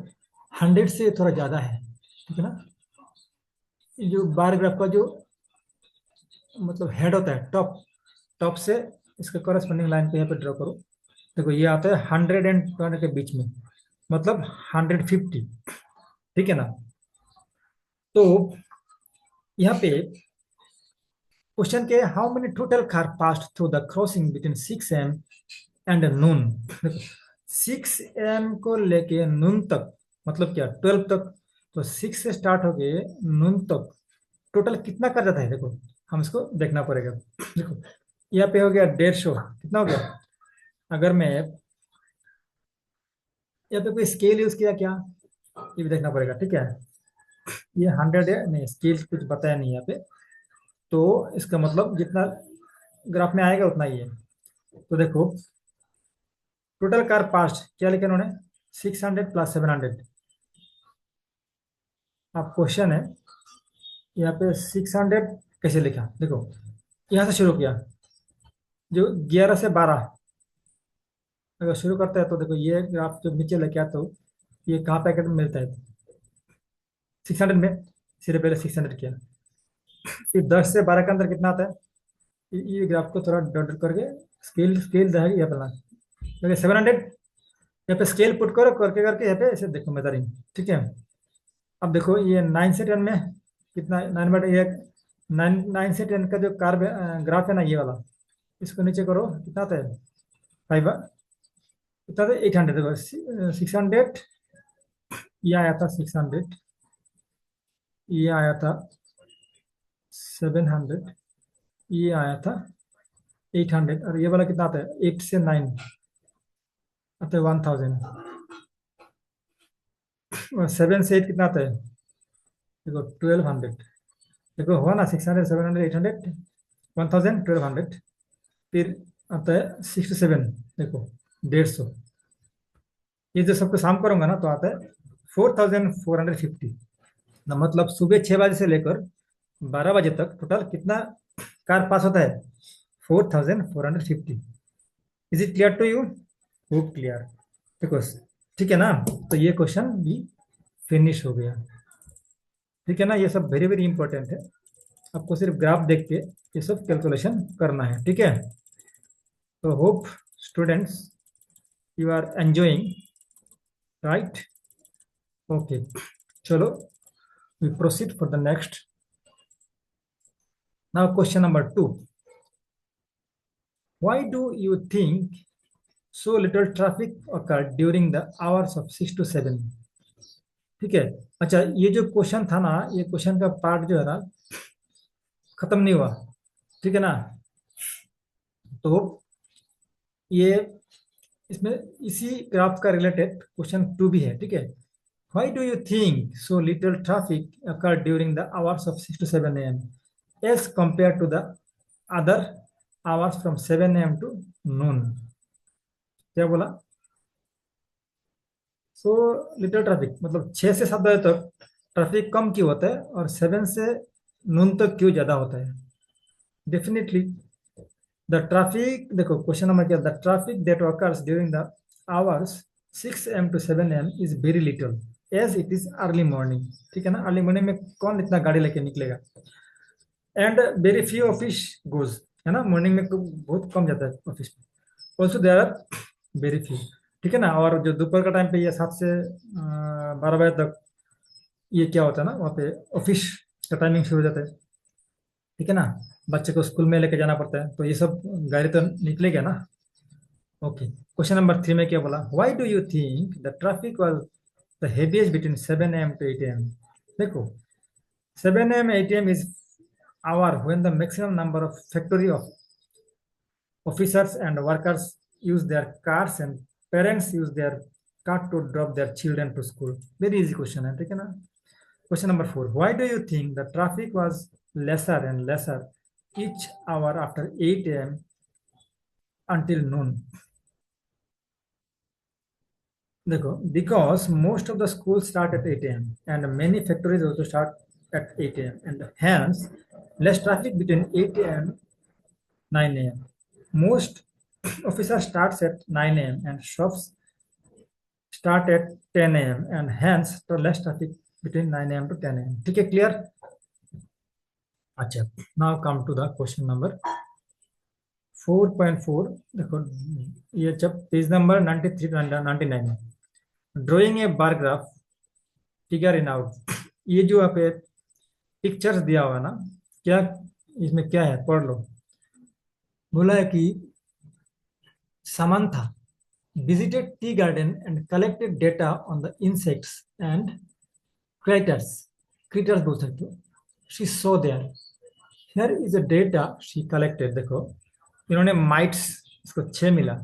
100 से थोड़ा ज्यादा है, ठीक है ना। ये जो बार ग्राफ का जो मतलब हेड होता है, टॉप टॉप से इसके करस्पॉन्डिंग लाइन पे यहाँ पे ड्रॉ करो। देखो ये आता है 100 एंड 200 के बीच में, मतलब 150, ठीक है ना। तो यहाँ पे क्वेश्चन के, how many total car passed through the crossing between 6 AM and Noon. 6 AM को लेके नून तक, मतलब क्या 12 तक। तो 6 से स्टार्ट होके नून तक टोटल कितना कर जाता है, देखो हम इसको देखना पड़ेगा। देखो यहाँ पे हो गया 150, कितना हो गया। अगर मैं यहाँ पे कोई स्केल यूज किया क्या, ये भी देखना पड़ेगा, ठीक है। ये 100 है, नहीं स्केल कुछ बताया नहीं यहाँ पे। तो इसका मतलब जितना ग्राफ में आएगा उतना ही है। तो देखो टोटल कार पास्ट क्या लिखा उन्होंने, 600 + 700। अब क्वेश्चन है यहाँ पे 600 कैसे लिखा, देखो यहाँ से शुरू किया, जो 11 से 12 अगर शुरू करते हैं तो देखो ये ग्राफ जो नीचे लेके आता हूँ, ये कहाँ पैकेट में मिलता है? 600 में। सिर्फ पहले 600 किया, फिर 10 से 12 के अंदर कितना आता है? ये ग्राफ को थोड़ा डॉट डॉट करके स्केल स्केल रहेगी यहाँ पे, क्योंकि 700 यहाँ पे स्केल पुट करो करके करके यहाँ पे ऐसे देखो मेजरिंग। ठीक है, अब देखो ये 9 से 10 में कितना, 9/1, 9 से 10 का जो कार ग्राफ है ना ये वाला, इसको नीचे करो कितना आता है? 5, कितना था? 800। देखो 600, ये आया था 600, ये आया था 700, ये आया था 800, और ये वाला कितना आता है? 8 से 9 आता है 1000, और 7 से 8 कितना आता है? देखो 1200। देखो हुआ ना, 600, 700, 800, 1000, 1200। फिर आता है 6 to 7, देखो 150। ये जो सबको शाम करूंगा ना तो आता है 4450 ना, मतलब सुबह 6 बजे से लेकर 12 बजे तक टोटल कितना कार पास होता है? 4450। Is it clear to you? Hope clear. देखो, ठीक है ना, तो ये क्वेश्चन भी फिनिश हो गया। ठीक है ना, ये सब वेरी वेरी इंपॉर्टेंट है, आपको सिर्फ ग्राफ देख के ये सब कैलकुलेशन करना है। ठीक है, तो hope students you are enjoying, right? Okay, चलो we proceed for the next. Now question number 2. Why do you think so little traffic occurred during the hours of 6 to 7? ठीक है, अच्छा ये जो क्वेश्चन था ना, ये क्वेश्चन का पार्ट जो है ना खत्म नहीं हुआ। ठीक है ना, तो ये इसमें इसी ग्राफ का रिलेटेड क्वेश्चन 2 भी है। ठीक है, why do you think so little traffic occurred during the hours of 6 to 7 a.m. as compared to the other hours from 7 a.m. to noon? क्या बोला? सो लिटिल ट्रैफिक मतलब 6 से 7 बजे तक ट्रैफिक कम क्यों होता है, और 7 से नून तक क्यों ज्यादा होता है? डेफिनेटली द ट्रैफिक, देखो क्वेश्चन नंबर क्या, the traffic that occurs during the hours 6 a.m. to 7 a.m. Is very little as it is early morning. ठीक है ना, अर्ली मॉर्निंग में कौन इतना गाड़ी लेके निकलेगा? And very few office goes, है ना, मॉर्निंग में बहुत कम जाता है ऑफिस में। Also there are very few. ठीक है ना, और जो दोपहर का टाइम पे ये 7 से 12 बजे तक ये क्या होता है ना, वहाँ पे ऑफिस का टाइमिंग शुरू हो जाता है। ठीक है ना, बच्चे को स्कूल में लेके जाना पड़ता है, तो ये सब गाड़ी तो निकलेगा ना। ओके, क्वेश्चन नंबर 3 में क्या बोला, why do you think the traffic was the heaviest between 7 a.m. to 8 a.m.? देखो 7 a.m. 8 a.m. Is hour when the maximum number of factory of officers and workers use their cars and parents use their car to drop their children to school. Very easy question है, ठीक है ना? Question number 4. Why do you think the traffic was lesser and lesser each hour after 8 a.m. until noon? देखो, because most of the schools start at 8 a.m. and many factories also start at 8 a.m. and hence less traffic between 8 a.m. 9 a.m. Most officers starts at 9 a.m. and shops start at 10 a.m. and hence तो less traffic between 9 a.m. to 10 a.m. ठीक है, clear? अच्छा, now come to the question number 4.4। देखो ये जब page number 93 to 99 है, drawing A bar graph figure in out. ये जो आप पिक्चर्स दिया हुआ है ना, क्या इसमें क्या है पढ़ लो। बोला है कि Samantha visited tea garden and collected data on the insects and critters. Critters बोल सकते हो। She saw there. Here is the data she collected। देखो इन्होंने माइट्स, इसको 6 मिला,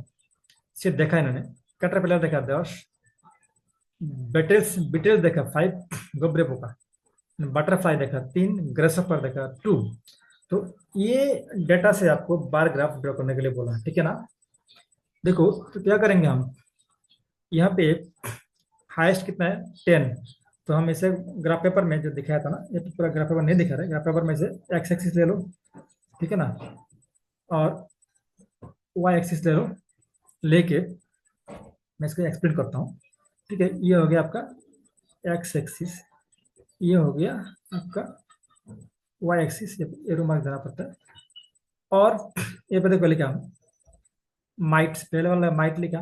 से देखा इन्होंने। कैटरपिलर देखा 10, बेटल्स बिटल्स देखा 5, गोबरे पोका, बटरफ्लाई देखा 3, ग्रेसहॉपर देखा 2। तो ये डेटा से आपको बार ग्राफ ड्रॉ करने के लिए बोला, ठीक है ना? देखो तो क्या करेंगे हम, यहाँ पे हाईएस्ट कितना है 10, तो हम इसे ग्राफ पेपर में जो दिखाया था ना, ये तो पूरा ग्राफ पेपर नहीं दिखा रहा है, ग्राफ पेपर में से एक्स एक्सिस ले लो। ठीक है ना, और वाई एक्सिस ले लो, लेके मैं इसको एक्सप्लेन करता हूँ। ठीक है, ये हो गया आपका एक्स एक्सिस, ये हो गया आपका वाई एक्सिस, एरो मार्क देना पड़ता है। और ये पे देखो लिखा माइट, पहले वाला माइट लिखा,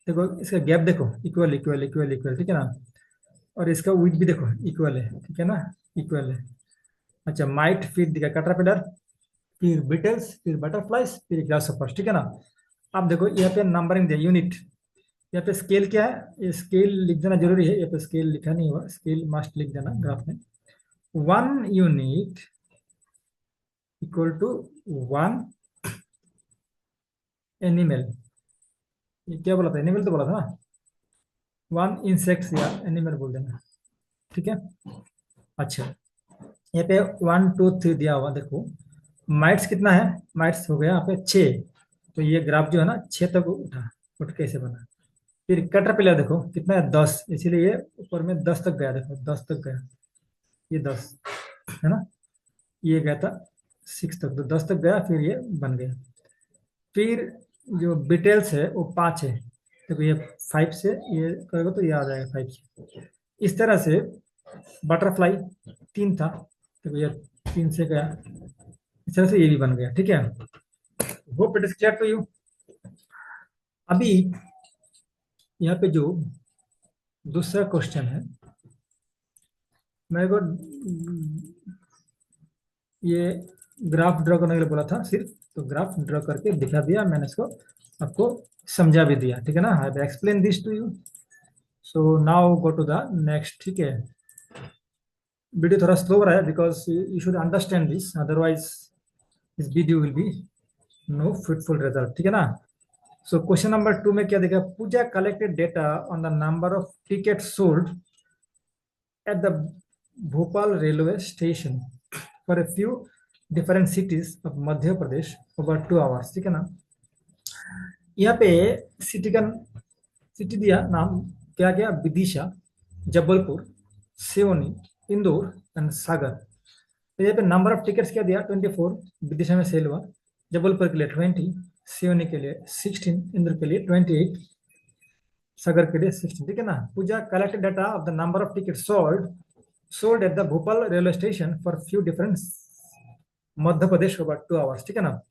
देखो इसका गैप देखो इक्वल इक्वल इक्वल इक्वल, ठीक है ना। और इसका विड्थ भी देखो इक्वल है, ठीक है ना, इक्वल है। अच्छा, माइट फिर दिखा कैटरपिलर, फिर बीटल्स, फिर बटरफ्लाइज, फिर ग्रासहोपर्स, ठीक है ना। अब देखो यहाँ पे नंबरिंग दिया यूनिट, यहाँ पे स्केल क्या है, ये स्केल लिख देना जरूरी है, यहाँ पे स्केल लिखा नहीं हुआ, स्केल मस्ट लिख देना ग्राफ में। 1 यूनिट इक्वल टू 1 एनिमल, ये क्या बोला था, एनिमल तो बोला था ना, 1 इंसेक्ट्स या एनिमल बोल देना, ठीक है। अच्छा, यहाँ पे 1 2 3 दिया हुआ, देखो माइट्स कितना है, माइट्स हो गया यहाँ पे 6, तो ये ग्राफ जो है ना 6 तक उठा, उठ कैसे बना। फिर कैटरपिलर देखो कितना है 10, इसीलिए ये ऊपर में 10 तक गया, देखो 10 तक गया, ये 10 है ना, ये गया था 6 तक, तो 10 तक गया, फिर ये बन गया। फिर जो डिटेल्स है वो 5 है, देखो ये 5 से ये करोगे तो ये आ जाएगा 5 से। इस तरह से बटरफ्लाई 3 था, देखो ये 3 से गया, इस तरह से ये भी बन गया, ठीक है। Hope it is clear to you. अभी यहाँ पे जो दूसरा क्वेश्चन है, मेरे को ये ग्राफ ड्रॉ करने के लिए बोला था सिर्फ, तो ग्राफ ड्रॉ करके दिखा दिया मैंने इसको, आपको समझा भी दिया, ठीक है ना, I have explain this to you. So now go to the next, ठीक है। वीडियो थोड़ा स्लो हो रहा है because you should understand this, otherwise this video will be no fruitful result, ठीक है ना। सो क्वेश्चन नंबर 2 में क्या देखा, Pooja collected data on the number of ticket sold at the Bhopal railway station for a few different cities of Madhya Pradesh over 2 hours, ठीक है ना। यहाँ पे सिटी का सिटी दिया नाम, क्या क्या, विदिशा, जबलपुर, सिवनी, इंदौर एंड सागर। तो यहाँ पे नंबर ऑफ टिकट्स क्या दिया, 24 विदिशा में सेल हुआ, जबलपुर के लिए 20, सिवनी के लिए 16, इंदौर के लिए 28, सागर के लिए 16, ठीक है ना। Pooja collected data of the number of ticket sold at the Bhopal railway station for few different Madhya Pradesh over 2 hours, ठीक है ना।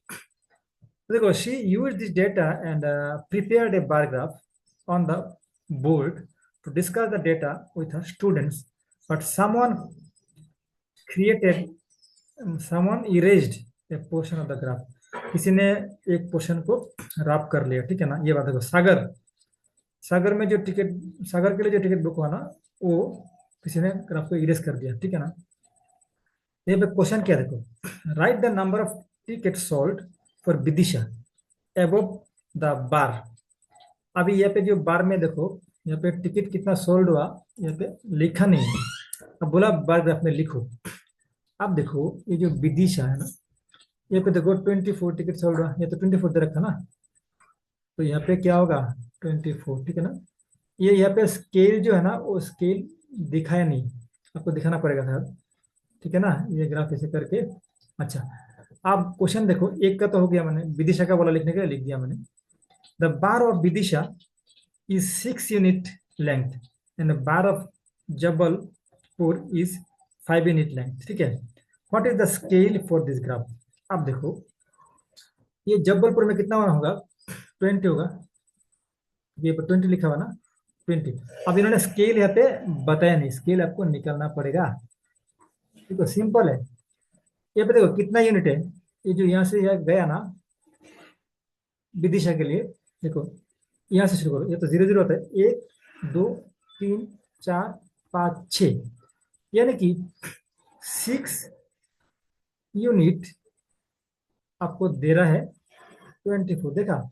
So देखो, she used this data and prepared a bar graph on the board to discuss the data with her students, but created, someone erased a portion of the graph. किसी ने एक portion को rap कर लिया, ठीक है ना। ये बात देखो, सागर, सागर में जो टिकट, सागर के लिए जो टिकट बुक हुआ ना, वो किसी ने ग्राफ को इरेज कर दिया, ठीक है ना। ये पे क्वेश्चन क्या देखो, right the number of ticket sold for Vidisha above the bar. अभी यहाँ पे जो बार में देखो, यहाँ पे टिकट कितना सोल्ड हुआ, यहाँ पे लिखा नहीं है, अब बोला बार ग्राफ में लिखो। अब देखो ये जो विदिशा है ना, यहाँ पे देखो 24 टिकट सोल्ड हुआ, ये तो 24 दे रखा ना, तो यहाँ पे क्या होगा 24, ठीक है ना। ये यहाँ पे स्केल जो है ना, वो स्केल दिखाया नहीं, आपको दिखाना पड़ेगा था, ठीक है ना, ये ग्राफ ऐसे करके। अच्छा, अब क्वेश्चन देखो, एक का तो हो गया, मैंने विदिशा का बोला लिखने के लिए, लिख दिया मैंने। The bar of Vidisha is 6 unit length and the bar of Jabalpur is 5 unit length, ठीक है। What is the scale for this graph? अब देखो, ये जबलपुर में कितना होगा, 20 होगा, ये 20 लिखा हुआ ना, 20। अब इन्होंने स्केल यहाँ पे बताया नहीं, स्केल आपको निकालना पड़ेगा, देखो सिंपल है। ये पे देखो कितना यूनिट है, ये जो यहाँ से यहाँ गया ना विदिशा के लिए, देखो यहाँ से शुरू करो, ये तो 0 0 होता है, 1 2 3 4 5 6, यानी कि 6 यूनिट आपको दे रहा है 24, देखा,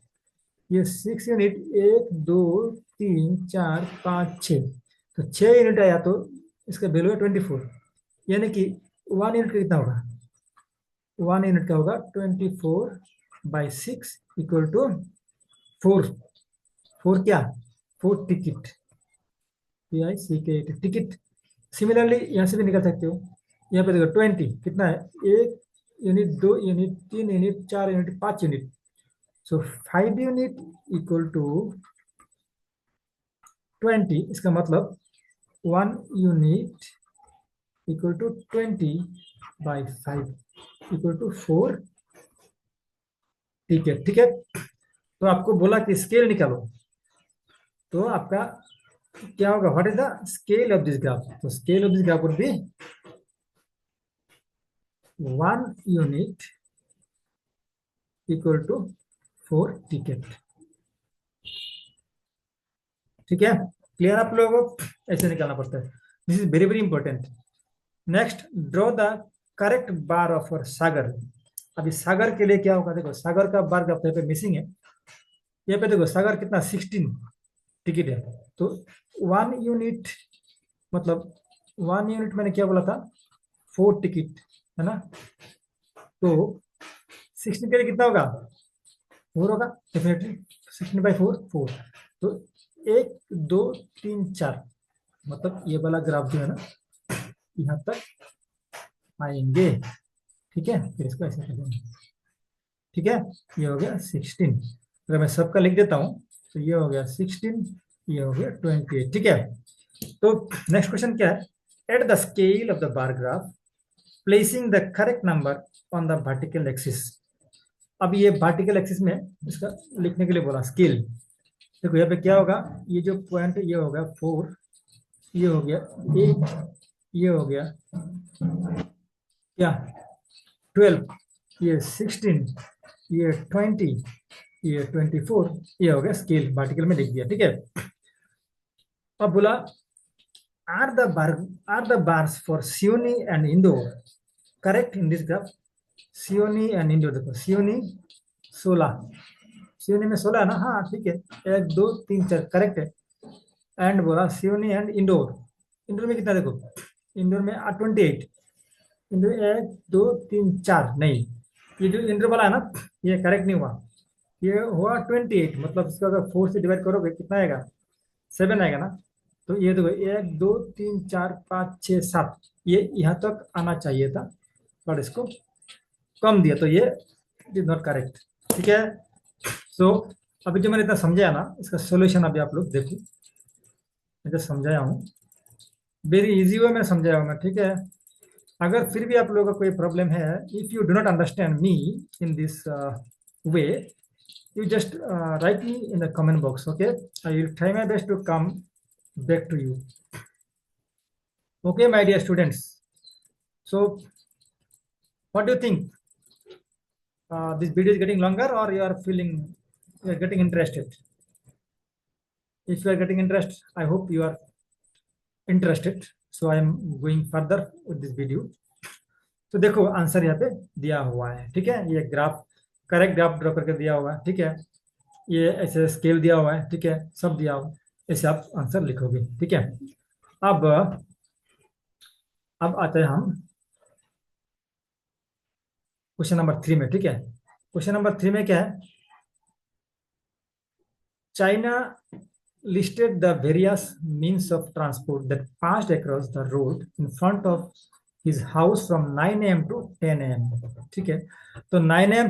ये 6 यूनिट, 1 2 3 4 5 6, तो 6 यूनिट आया, तो इसका वैल्यू है 24, यानी कि 1 यूनिट का कितना होगा, 1 यूनिट का होगा 24/6 इक्वल टू 4, 4 क्या, 4 टिकट, PICK टिकट। सिमिलरली यहाँ से भी निकल सकते हो, यहाँ पे देखो 20 कितना है, 1 unit, 2 unit, 3 unit, 4 unit, 5 unit, so 5 unit equal to 20, इसका मतलब 1 unit equal to 20/5 equal to 4 ticket. ठीक है, तो आपको बोला कि स्केल निकालो, तो आपका क्या होगा, what is the scale of this graph? तो scale of this graph would be 1 unit equal to 4 ticket. ठीक है, क्लियर आप लोगों को? ऐसे निकालना पड़ता है, this is very very important. Next, draw the correct bar of और सागर। अभी सागर के लिए क्या होगा, देखो सागर का बार ग्राफ यहाँ पे मिसिंग है। यहाँ पे देखो सागर कितना 16 टिकट है, तो 1 यूनिट मतलब 1 यूनिट मैंने क्या बोला था, 4 टिकट है ना। तो 16 के लिए कितना होगा, 4 होगा डेफिनेटली। 16/4 4। तो 1 2 3 4 मतलब ये वाला ग्राफ जो है ना यहाँ तक आएंगे। ठीक है, फिर इसको ऐसे कर देंगे। ठीक है, ये हो गया 16। अगर मैं सबका लिख देता हूँ तो ये हो गया 16, ये हो गया 28। ठीक है, तो नेक्स्ट क्वेश्चन क्या है, at the scale of the bar graph placing the correct number on the vertical axis. अब ये वर्टिकल एक्सिस में इसका लिखने के लिए बोला स्केल। देखो यहाँ पे क्या होगा, ये जो पॉइंट ये हो गया 4, ये हो गया 8, ये हो गया क्या 12, ये 16, ये 20, ये 24, ये हो गया स्केल, वर्टिकल में लिख दिया। ठीक है, अब बोला are the bar are the bars for Seoni and Indore correct in this graph. Seoni and Indore, देखो सियोनी 16, सियोनी में 16 है ना, हाँ ठीक है, 1 2 3 4 करेक्ट है। एंड बोला सियोनी एंड इंदौर, इंदौर में कितना देखो, इंदौर में 28, इंदौर 1 2 3 4 नहीं, ये जो इंदौर वाला है ना ये करेक्ट नहीं हुआ, ये हुआ 28, मतलब इसका अगर 4 से डिवाइड करोगे कितना आएगा, 7 आएगा ना। तो ये देखो 1 2 3 4 5 6 7, ये यहाँ तक आना चाहिए था और इसको कम दिया, तो ये इज नॉट करेक्ट। ठीक है, सो अभी जो मैंने इतना समझाया ना, इसका सोल्यूशन अभी आप लोग देखो, मैं जो समझाया हूँ वेरी इजी वे में समझाया हूँ मैं। ठीक है, अगर फिर भी आप लोगों का कोई प्रॉब्लम है, if you do not understand me in this way, you just write me in the comment box. Okay, I will try my best to come back to you. Okay, my dear students, so what do you think, this video is getting longer or you are feeling you are getting interested? If you are getting interested, I hope you are interested, so I am going further with this video. तो देखो answer यहाँ पे दिया हुआ है। ठीक है, ये ग्राफ करेक्ट ग्राफ ड्रॉ करके दिया हुआ है। ठीक है, ये ऐसे स्केल दिया हुआ है। ठीक है, सब दिया हुआ है, ऐसे आप आंसर लिखोगे। ठीक है, अब आते हैं हम क्वेश्चन नंबर 3 में। ठीक है, क्वेश्चन नंबर 3 में क्या है, China listed the various means of transport that passed across the road in front of his house from 9 a.m. to 10 a.m. ठीक है, तो 9 a.m.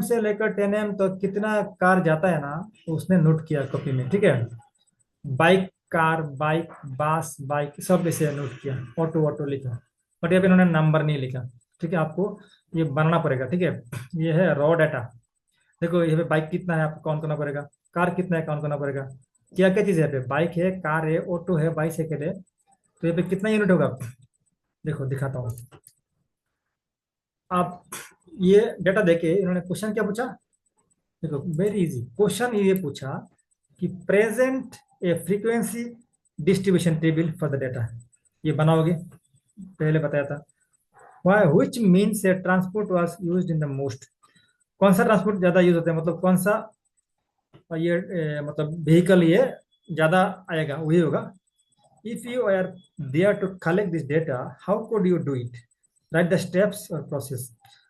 से लेकर 10 a.m. तो कितना कार जाता है ना, तो उसने नोट किया कॉपी में। ठीक है, बाइक, कार, बाइक, बस, बाइक सब ऐसे नोट किया, ऑटो ऑटो लिखा, बट यहाँ पे इन्होंने नंबर नहीं लिखा। ठीक है, आपको ये बनाना पड़ेगा। ठीक है, ये है रॉ डाटा। देखो यहाँ पे बाइक कितना है आपको काउंट करना पड़ेगा, कार कितना है काउंट करना पड़ेगा, क्या क्या चीज है यहाँ पे, बाइक है, कार है, ऑटो है, बाइसाइकिल है, तो यहाँ पे कितना यूनिट होगा, देखो दिखाता हूँ। आप ये डेटा देके इन्होंने क्वेश्चन क्या पूछा, देखो वेरी इजी क्वेश्चन, ये पूछा कि present a frequency distribution table for the data. ये बनाओगे, पहले बताया था। Why which means a transport was used in the most, कौन सा ट्रांसपोर्ट ज्यादा यूज होता है, मतलब कौन सा ये मतलब व्हीकल ये ज्यादा आएगा, वही होगा। If you are there to collect this data, how could you do it, write the steps और प्रोसेस।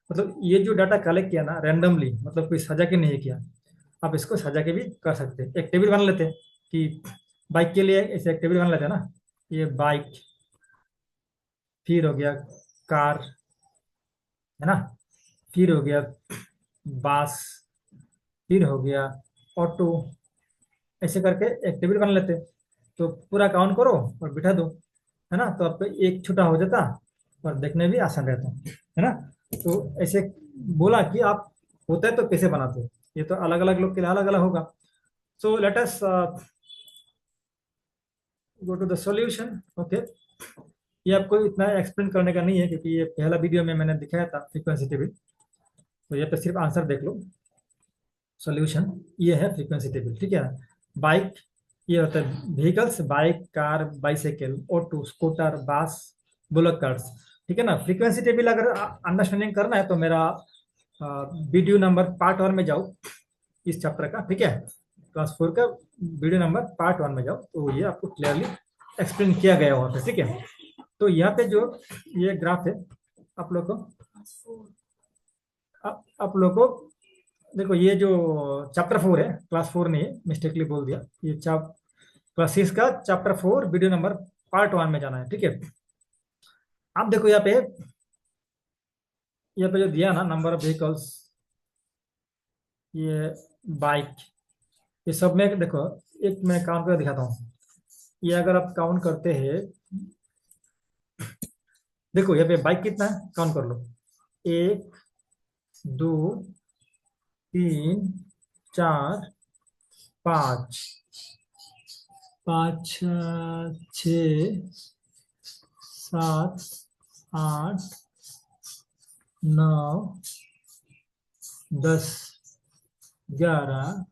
मतलब ये जो डाटा कलेक्ट किया ना रैंडमली, मतलब कोई सजा के नहीं किया, आप इसको सजा के भी कर सकते हैं। एक टेबल बना लेते हैं कि बाइक के लिए ऐसे एक टेबल बना लेते हैं ना, ये बाइक, फिर हो गया कार, है ना, फिर हो गया बस, फिर हो गया ऑटो, ऐसे करके एक टेबल बना लेते। तो पूरा काउंट करो और बिठा दो, है ना, तो आपको एक छोटा हो जाता और देखने भी आसान रहता है ना। तो ऐसे बोला कि आप होता है तो कैसे बनाते हो, ये तो अलग अलग लोग के लिए अलग अलग होगा। So let us go to the solution. Okay, ये आपको इतना एक्सप्लेन करने का नहीं है क्योंकि ये पहला वीडियो में मैंने दिखाया था फ्रीक्वेंसी टेबल। तो ये पे सिर्फ आंसर देख लो। सॉल्यूशन ये है फ्रीक्वेंसी टेबल, ठीक है। बाइक, ये होता है vehicles, bike, car, bicycle, auto, scooter, बस, बुलेट कार्स, ठीक है ना। फ्रीक्वेंसी टेबल अगर अंडरस्टैंडिंग करना है तो मेरा वीडियो नंबर पार्ट 1 में जाओ इस चैप्टर का, ठीक है। क्लास 4 का वीडियो नंबर पार्ट 1 में जाओ तो ये आपको क्लियरली एक्सप्लेन किया गया वहाँ पे, ठीक है। तो यहाँ पे जो ये ग्राफ है आप लोग को, आप लोग को देखो, ये जो चैप्टर 4 है, क्लास 4 नहीं है, मिस्टेकली बोल दिया, ये क्लास 6 का चैप्टर 4 वीडियो नंबर पार्ट 1 में जाना है, ठीक है। आप देखो यहाँ पे जो दिया ना नंबर ऑफ व्हीकल्स, ये बाइक, ये सब में देखो, एक मैं काउंट कर दिखाता हूँ। ये अगर आप काउंट करते हैं, देखो यहाँ पे बाइक कितना है काउंट कर लो, 1 2 3 4 5, 5 6 7 8 9 10 11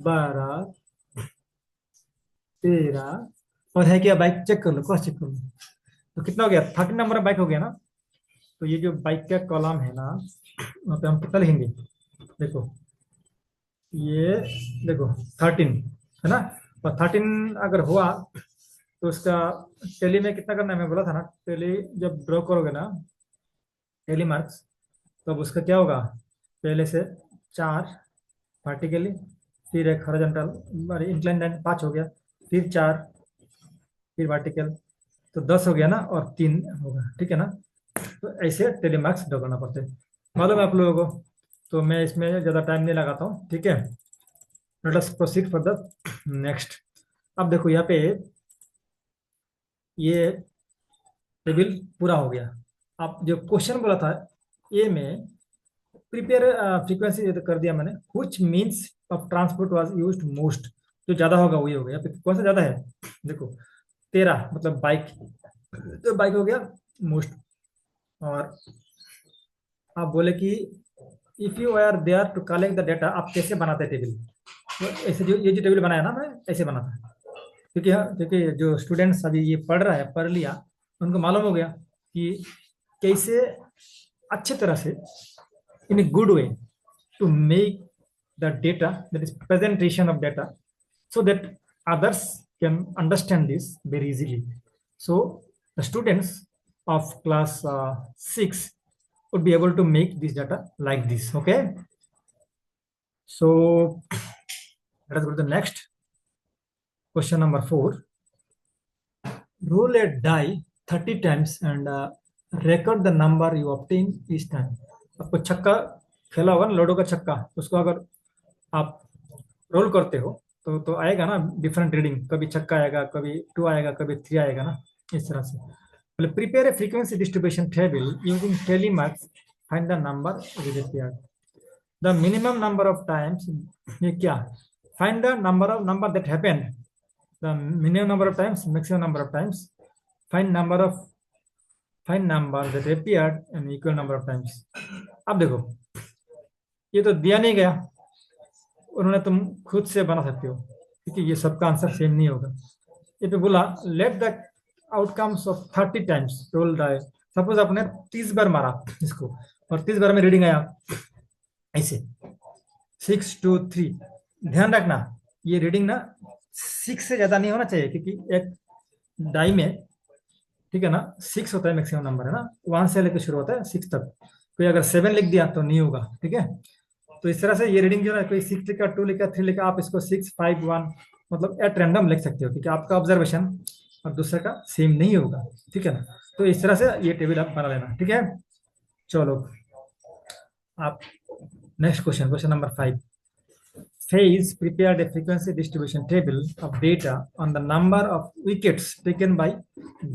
12 13, और है क्या बाइक, चेक कर लो, क्रॉस चेक कर लो। तो कितना हो गया, 13 नंबर बाइक हो गया ना। तो ये जो बाइक का कॉलम है ना, वहाँ पे हम कितना लिखेंगे, देखो ये, देखो 13 है ना। और 13 अगर हुआ तो उसका टेली में कितना करना है, मैं बोला था ना, टेली जब ड्रॉ करोगे ना टेली मार्क्स, तो अब उसका क्या होगा, पहले से 4 वर्टिकली, फिर एक हॉरिजॉन्टल इंक्लाइन लाइन 5 हो गया, फिर 4, फिर वर्टिकल, तो 10 हो गया ना, और 3 होगा, ठीक है ना। तो ऐसे टेली मार्क्स ड्रॉ करना पड़ते हैं, मालूम है आप लोगों को। तो मैं इसमें ज़्यादा टाइम नहीं लगाता हूँ, ठीक है। Let us proceed for the next. अब देखो यहाँ पे ये टेबल पूरा हो गया। अब जो क्वेश्चन बोला था ए में, प्रिपेयर फ्रीक्वेंसी कर दिया मैंने, which means of transport was used most, जो ज्यादा होगा वही होगा। यहाँ पे कौन सा ज्यादा है, देखो 13 मतलब बाइक, तो बाइक हो गया मोस्ट। और आप बोले कि if you are there to collect the data, आप कैसे बनाते टेबल, तो ऐसे जो ये जो टेबल बनाया ना मैं ऐसे बना था, क्योंकि जो स्टूडेंट्स अभी ये पढ़ रहा है, पढ़ लिया, उनको मालूम हो गया कि कैसे अच्छे तरह से, in a good way, to make the data, that is presentation of data, so that others can understand this very easily. So the students of class 6 would be able to make this data like this, okay. So let us go to the next question, number 4. Roll a die 30 times and record the number you obtain each time. आपको छक्का खेला होगा ना, ludo का छक्का, उसको अगर आप रोल करते हो तो आएगा ना डिफरेंट रीडिंग, कभी छक्का आएगा, कभी 2 आएगा, कभी 3 आएगा ना, इस तरह से। बोले prepare a frequency distribution table using tally marks, find the number repaired, the minimum number of times, ये क्या, find the number that happened, the minimum number of times, maximum number of times, find number that appeared and equal number of times. अब देखो ये तो दिया नहीं गया, उन्होंने, तुम खुद से बना सकते हो क्योंकि ये सबका आंसर सेम नहीं होगा। ये पे बोला let the outcomes of 30 times roll die, suppose आपने 30 बार मारा इसको और 30 बार में रीडिंग आया ऐसे 6 2 3, ध्यान रखना ये रीडिंग ना 6 से ज्यादा नहीं होना चाहिए, क्योंकि एक डाई में, ठीक है ना, 6 होता है मैक्सिमम नंबर, है ना, 1 से लेकर शुरू होता है 6 तक। कोई अगर 7 लिख दिया तो नहीं होगा, ठीक है। तो इस तरह से ये रीडिंग जो है, कोई 6 लिखा, 2 लिखा, 3 लिखा, आप इसको 6 5 1 मतलब एट रैंडम लिख सकते हो, क्योंकि आपका ऑब्जर्वेशन और दूसरे का सेम नहीं होगा, ठीक है ना। तो इस तरह से ये टेबल आप बना लेना, ठीक है। चलो आप next question, question number 5. FAIS prepared a frequency distribution table of data on the number of wickets taken by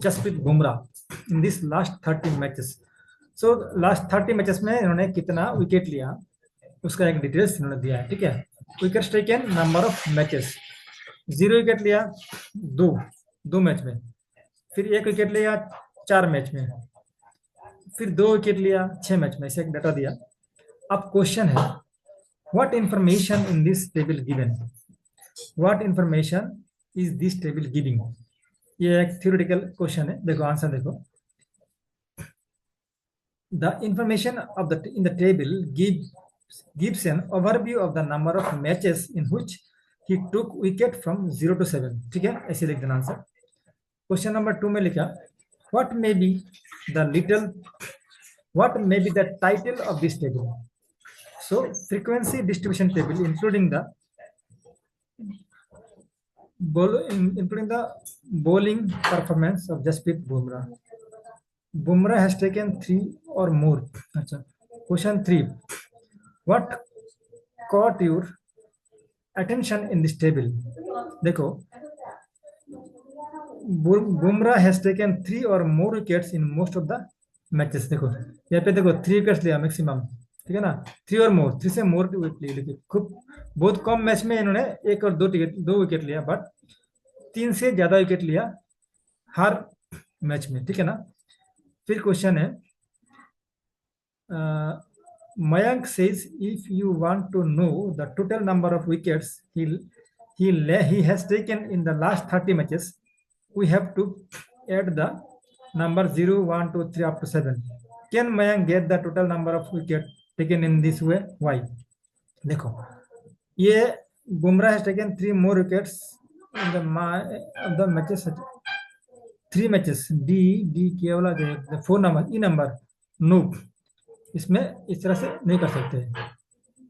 Jasprit Bumrah in this last 30 matches. So last 30 matches में इन्होंने कितना विकेट लिया उसका एक डिटेल्स इन्होंने दिया है. ठीक है, wickets taken, number of matches. 0 wicket लिया दो मैच में, फिर 1 विकेट लिया 4 मैच में, फिर 2 विकेट लिया 6 मैच में. ऐसे एक डाटा दिया. अब क्वेश्चन है, what information in this table given? What information is this table giving? ये एक theoretical question है. देखो आंसर देखो. The information of in the table gives an overview of the number of matches in which he took wicket from 0 to 7. ठीक है, ऐसे लिख देना आंसर. क्वेश्चन नंबर 2 में लिखा, what may be the title of this table? So frequency distribution table including the bowling performance of Jasprit Bumrah. Bumrah has taken 3 or more. अच्छा, question 3. What caught your attention in this table? देखो, Bumrah has taken 3 or more wickets in most of the matches. देखो यहाँ पे देखो 3 wickets लिया maximum. ठीक है ना, 3 और मोर, 3 से मोर विकेट लिए. खूब बहुत कम मैच में इन्होंने 1 और 2 विकेट लिया, बट 3 से ज्यादा विकेट लिया हर मैच में. ठीक है ना. फिर क्वेश्चन है, Mayank says if you want to know the total number of wickets he has taken in the last 30 matches, we have to add the number 0, 1, 2, 3 up to 7. Can Mayank get the total number of wickets taken in this way? Why? देखो, ये Bumrah has taken 3 more wickets in the matches. 3 matches. D के वाला जो 4 number, ई number no, इसमें इस तरह से नहीं कर सकते.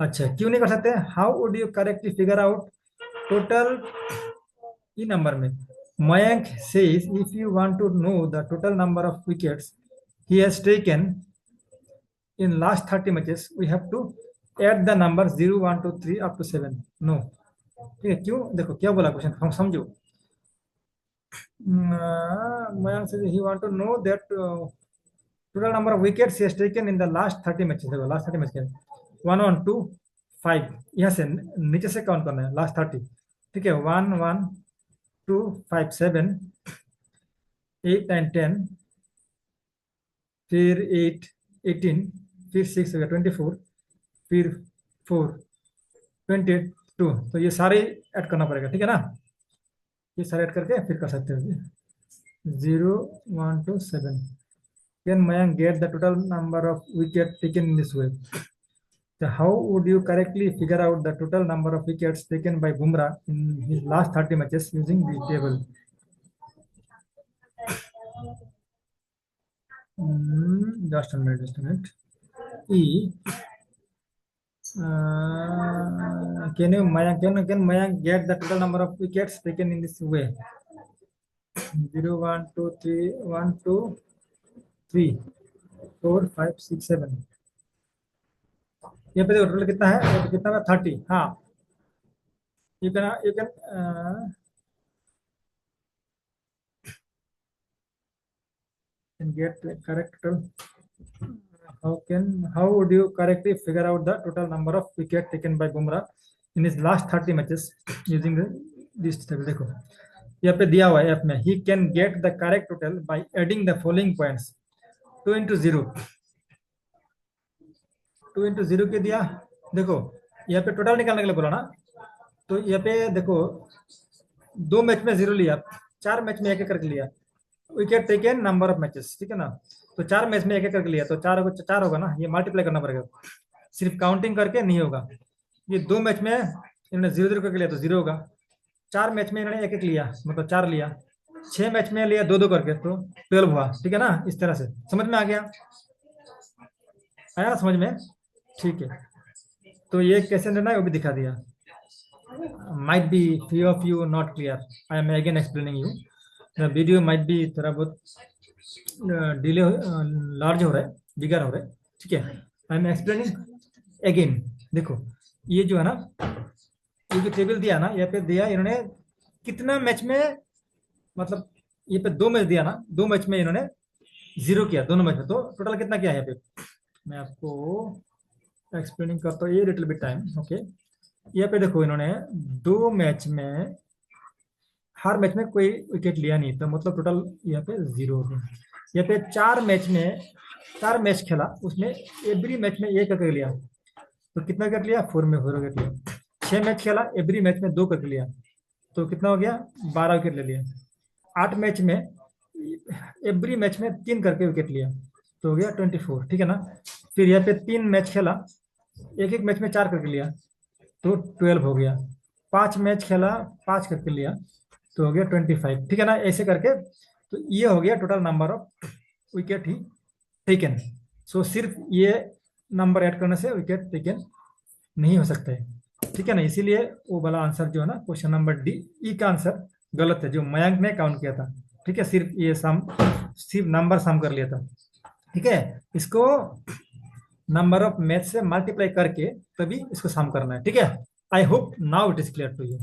अच्छा, क्यों नहीं कर सकते? How would you correctly figure out total ई नंबर में? Mayank says if you want to know the total number of wickets he has taken in last 30 matches, we have to add the number 0, 1, 2, 3 up to 7. No. ठीक है, क्यों? देखो क्या बोला question, हम समझो. Mayank says he want to know that total number of wickets he has taken in the last 30 matches. देखो last 30 matches 1, 1, 2, 5, यहाँ से नीचे से काउंट करना है लास्ट 30. ठीक है, 1, 1, 2, 5, 7, 8, 9, 10, फिर 8, 18, फिर 6 हो गया 24, फिर 4, 22. तो ये सारे ऐड करना पड़ेगा. ठीक है ना, ये सारे ऐड करके फिर कर सकते हो. 0, 1, 2, 7. Can Mayank get the total number of wickets taken in this way? So how would you correctly figure out the total number of wickets taken by Bumrah in his last 30 matches using the table? Just a minute. Can Mayank get the total number of wickets taken in this way? 0, 1, 2, 3, 1, 2, 3, 4, 5, 6, 7. यहाँ पे देखो total कितना है, तो कितना है 30. हाँ, you can get correct total. How would you correctly figure out the total number of wickets taken by Bumrah in his last 30 matches using this table? देखो यहाँ पे दिया हुआ है ऐप में, he can get the correct total by adding the following points. 2 into 0, 2 into 0 के दिया. देखो यहाँ पे टोटल निकालने के लिए बोला ना, तो यहाँ पे देखो 2 मैच में 0 लिया, 4 मैच में 1 करके लिया. Wicket taken number of matches. ठीक है ना, तो 4 मैच में 1 करके लिया, तो 4 होगा ना, ये मल्टीप्लाई करना पड़ेगा, सिर्फ काउंटिंग करके नहीं होगा. ये 2 मैच में इन्होंने 0, 0 करके लिया तो 0 होगा. 4 मैच में इन्होंने 1 लिया, मतलब 4 लिया. 6 मैच में लिया 2, 2 करके, तो 12 हुआ. ठीक है ना, इस तरह से समझ में आ गया? आया समझ में? ठीक है, तो ये कैसे लेना है वो भी दिखा दिया. might be few of you not clear. I am again explaining you. The video might be थोड़ा बहुत डिले लार्ज हो रहा है, बिगर हो रहा है. ठीक है, I am explaining अगेन देखो, ये जो है ना, ये जो टेबल दिया ना, यहाँ पे दिया इन्होंने कितना मैच में, मतलब ये पे 2 मैच दिया ना, 2 मैच में इन्होंने 0 किया, दोनों मैच में, तो टोटल कितना किया है यहाँ पे। मैं आपको एक्सप्लेनिंग करता हूँ, ये लिटिल बिट टाइम, ओके। यहाँ पे देखो इन्होंने 2 मैच में, हर मैच में कोई विकेट लिया नहीं, तो मतलब टोटल यहाँ पे 0 हो गया। यहाँ पे 4 मैच खेला, उसने एवरी मैच में एक करके लिया, तो कितना विकेट लिया, 4 में 4 विकेट लिया। 6 मैच खेला, एवरी मैच में 2 करके लिया, तो कितना हो गया, 12 विकेट ले लिया। 8 मैच में, एवरी मैच में 3 करके विकेट लिया, तो हो गया 24, ठीक है ना। फिर यहाँ पे 3 मैच खेला, एक एक मैच में 4 करके लिया, तो 12 हो गया। 5 मैच खेला, 5 करके लिया, तो हो गया 25, ठीक है ना, ऐसे करके। तो ये हो गया total number of wicket he taken. So सिर्फ ये नंबर ऐड करने से विकेट टेकन नहीं हो सकता है, ठीक है ना। इसीलिए वो वाला आंसर जो है ना, क्वेश्चन नंबर डी, ई का आंसर गलत है, जो मयंक ने काउंट किया था, ठीक है। सिर्फ ये सम, सिर्फ नंबर सम कर लिया था, ठीक है। इसको नंबर ऑफ मैथ से मल्टीप्लाई करके तभी इसको सम करना है, ठीक है। I hope now it is clear to you.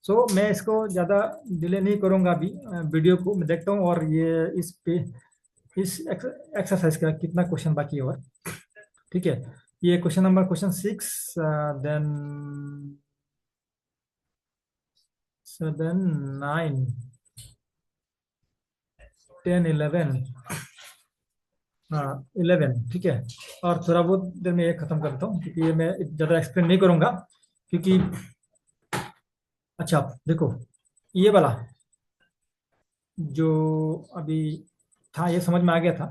So मैं इसको ज़्यादा डिले नहीं करूंगा, अभी वीडियो को मैं देखता हूँ, और ये इस पे, इस एक्सरसाइज का कितना क्वेश्चन बाकी है और, ठीक है। ये क्वेश्चन 6, देन 7, 9, 10, 11, हाँ 11, ठीक है। और थोड़ा बहुत देर में ये खत्म करता हूँ, क्योंकि ये मैं ज़्यादा एक्सप्लेन नहीं करूंगा, क्योंकि अच्छा देखो, ये वाला जो अभी था, ये समझ में आ गया था।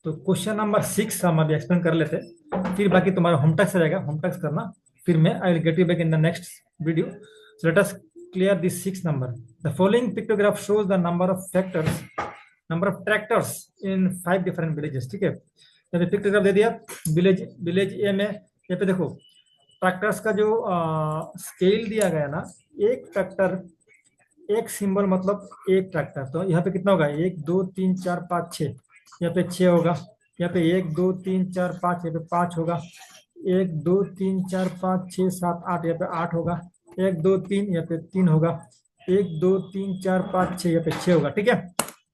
तो क्वेश्चन नंबर 6 हम अभी एक्सप्लेन कर लेते हैं, फिर बाकी तुम्हारा होम टैक्स रहेगा, होम टैक्स करना। फिर मैं I will get you back in the next video. So let us clear this 6 number. The following pictograph shows the number of factors, number of tractors in 5 different villages, ठीक है। यहाँ पे pictograph दे दिया, village village A में, यहाँ पे देखो tractors का जो स्केल दिया गया ना, एक ट्रैक्टर, एक सिंबल मतलब एक ट्रैक्टर, तो यहाँ पे कितना होगा, 1 2 3 4 5 6, यहाँ पे 6 होगा। यहाँ पे 1 2 3 4 5, यहाँ पे 5 होगा। 1 2 3 4 5 6 7 8, यहाँ पे 8 होगा। 1 2 3, यहाँ पे 3 होगा। 1 2 3 4 5 6, यहाँ पे 6 होगा, ठीक है।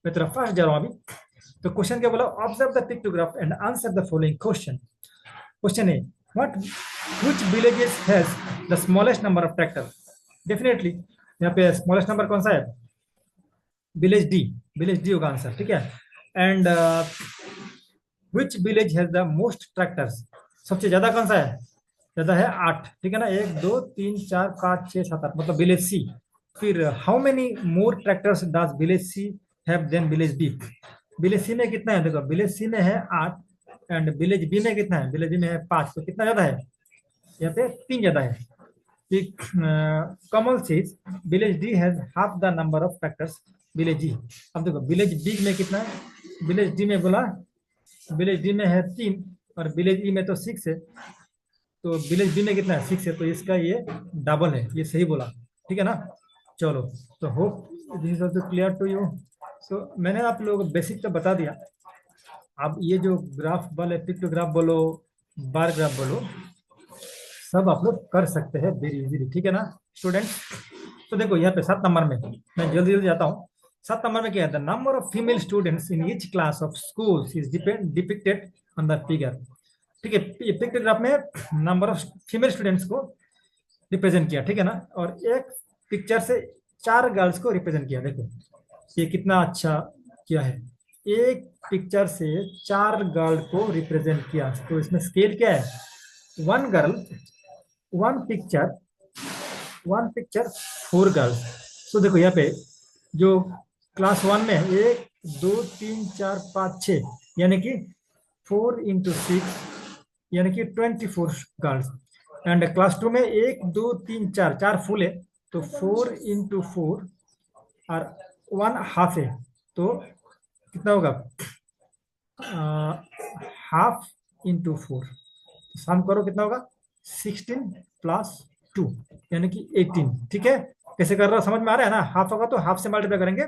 मैं तेरा फर्स्ट जा रहा हूँ अभी। तो क्वेश्चन क्या बोला, observe the pictograph and answer the following question. Question A, what which villages has the smallest number of tractor। Definitely यहाँ पे स्मॉलेस्ट नंबर कौन सा है, विलेज डी, विलेज डी होगा आंसर, ठीक है। And which village has the most tractors, सबसे ज्यादा कौन सा है, ज्यादा है 8, ठीक है ना। 1 2 3 4 5 6 7 8, मतलब विलेज सी। फिर how many more tractors does village C have than village B. Village C में कितना है, देखो विलेज सी में है 8, एंड विलेज बी में कितना है, विलेज बी में है 5, तो कितना ज्यादा है, यहाँ पे 3 ज्यादा है। Kamal says village D has half the number of tractors village G. अब देखो विलेज बी में कितना है, विलेज डी में बोला, विलेज डी में है 3, और विलेज ई में तो 6 है, तो विलेज बी में कितना है, 6 है, तो इसका ये डबल है, ये सही बोला, ठीक है ना। चलो, तो hope this is also clear to you. So मैंने आप लोगों को बेसिक तो बता दिया। अब ये जो ग्राफ वाले, पिक्टोग्राफ बोलो, बार ग्राफ बोलो, सब आप लोग कर सकते हैं वेरी इजीली, ठीक है ना स्टूडेंट। तो देखो यहाँ पे 7 नंबर में, मैं जल्दी जल्दी जाता हूँ। 7 नंबर में क्या है, the number of female students in each class of schools is depicted on the figure, ठीक है। ये पिक्टोग्राफ में नंबर ऑफ फीमेल स्टूडेंट्स को रिप्रेजेंट किया, ठीक है ना। और एक पिक्चर से 4 गर्ल्स को रिप्रेजेंट किया, देखो ये कितना अच्छा किया है। एक पिक्चर से 4 गर्ल को रिप्रेजेंट किया, तो इसमें स्केल क्या है, 1 गर्ल, 1 पिक्चर, 1 पिक्चर, 4 गर्ल्स। तो देखो यहाँ पे जो क्लास 1 में 1 2 3 4 5 6, यानी कि 4 × 6, यानी कि 24 गर्ल्स। एंड क्लास 2 में 1 2 3 4, 4 फुल है, तो 4 × 4, और 1 हाफ है, तो कितना होगा, हाफ इंटू 4, सम करो कितना होगा, 16 + 2, यानी कि 18, ठीक है। कैसे कर रहा समझ में आ रहा है ना, हाफ होगा तो हाफ से मल्टीप्लाई करेंगे।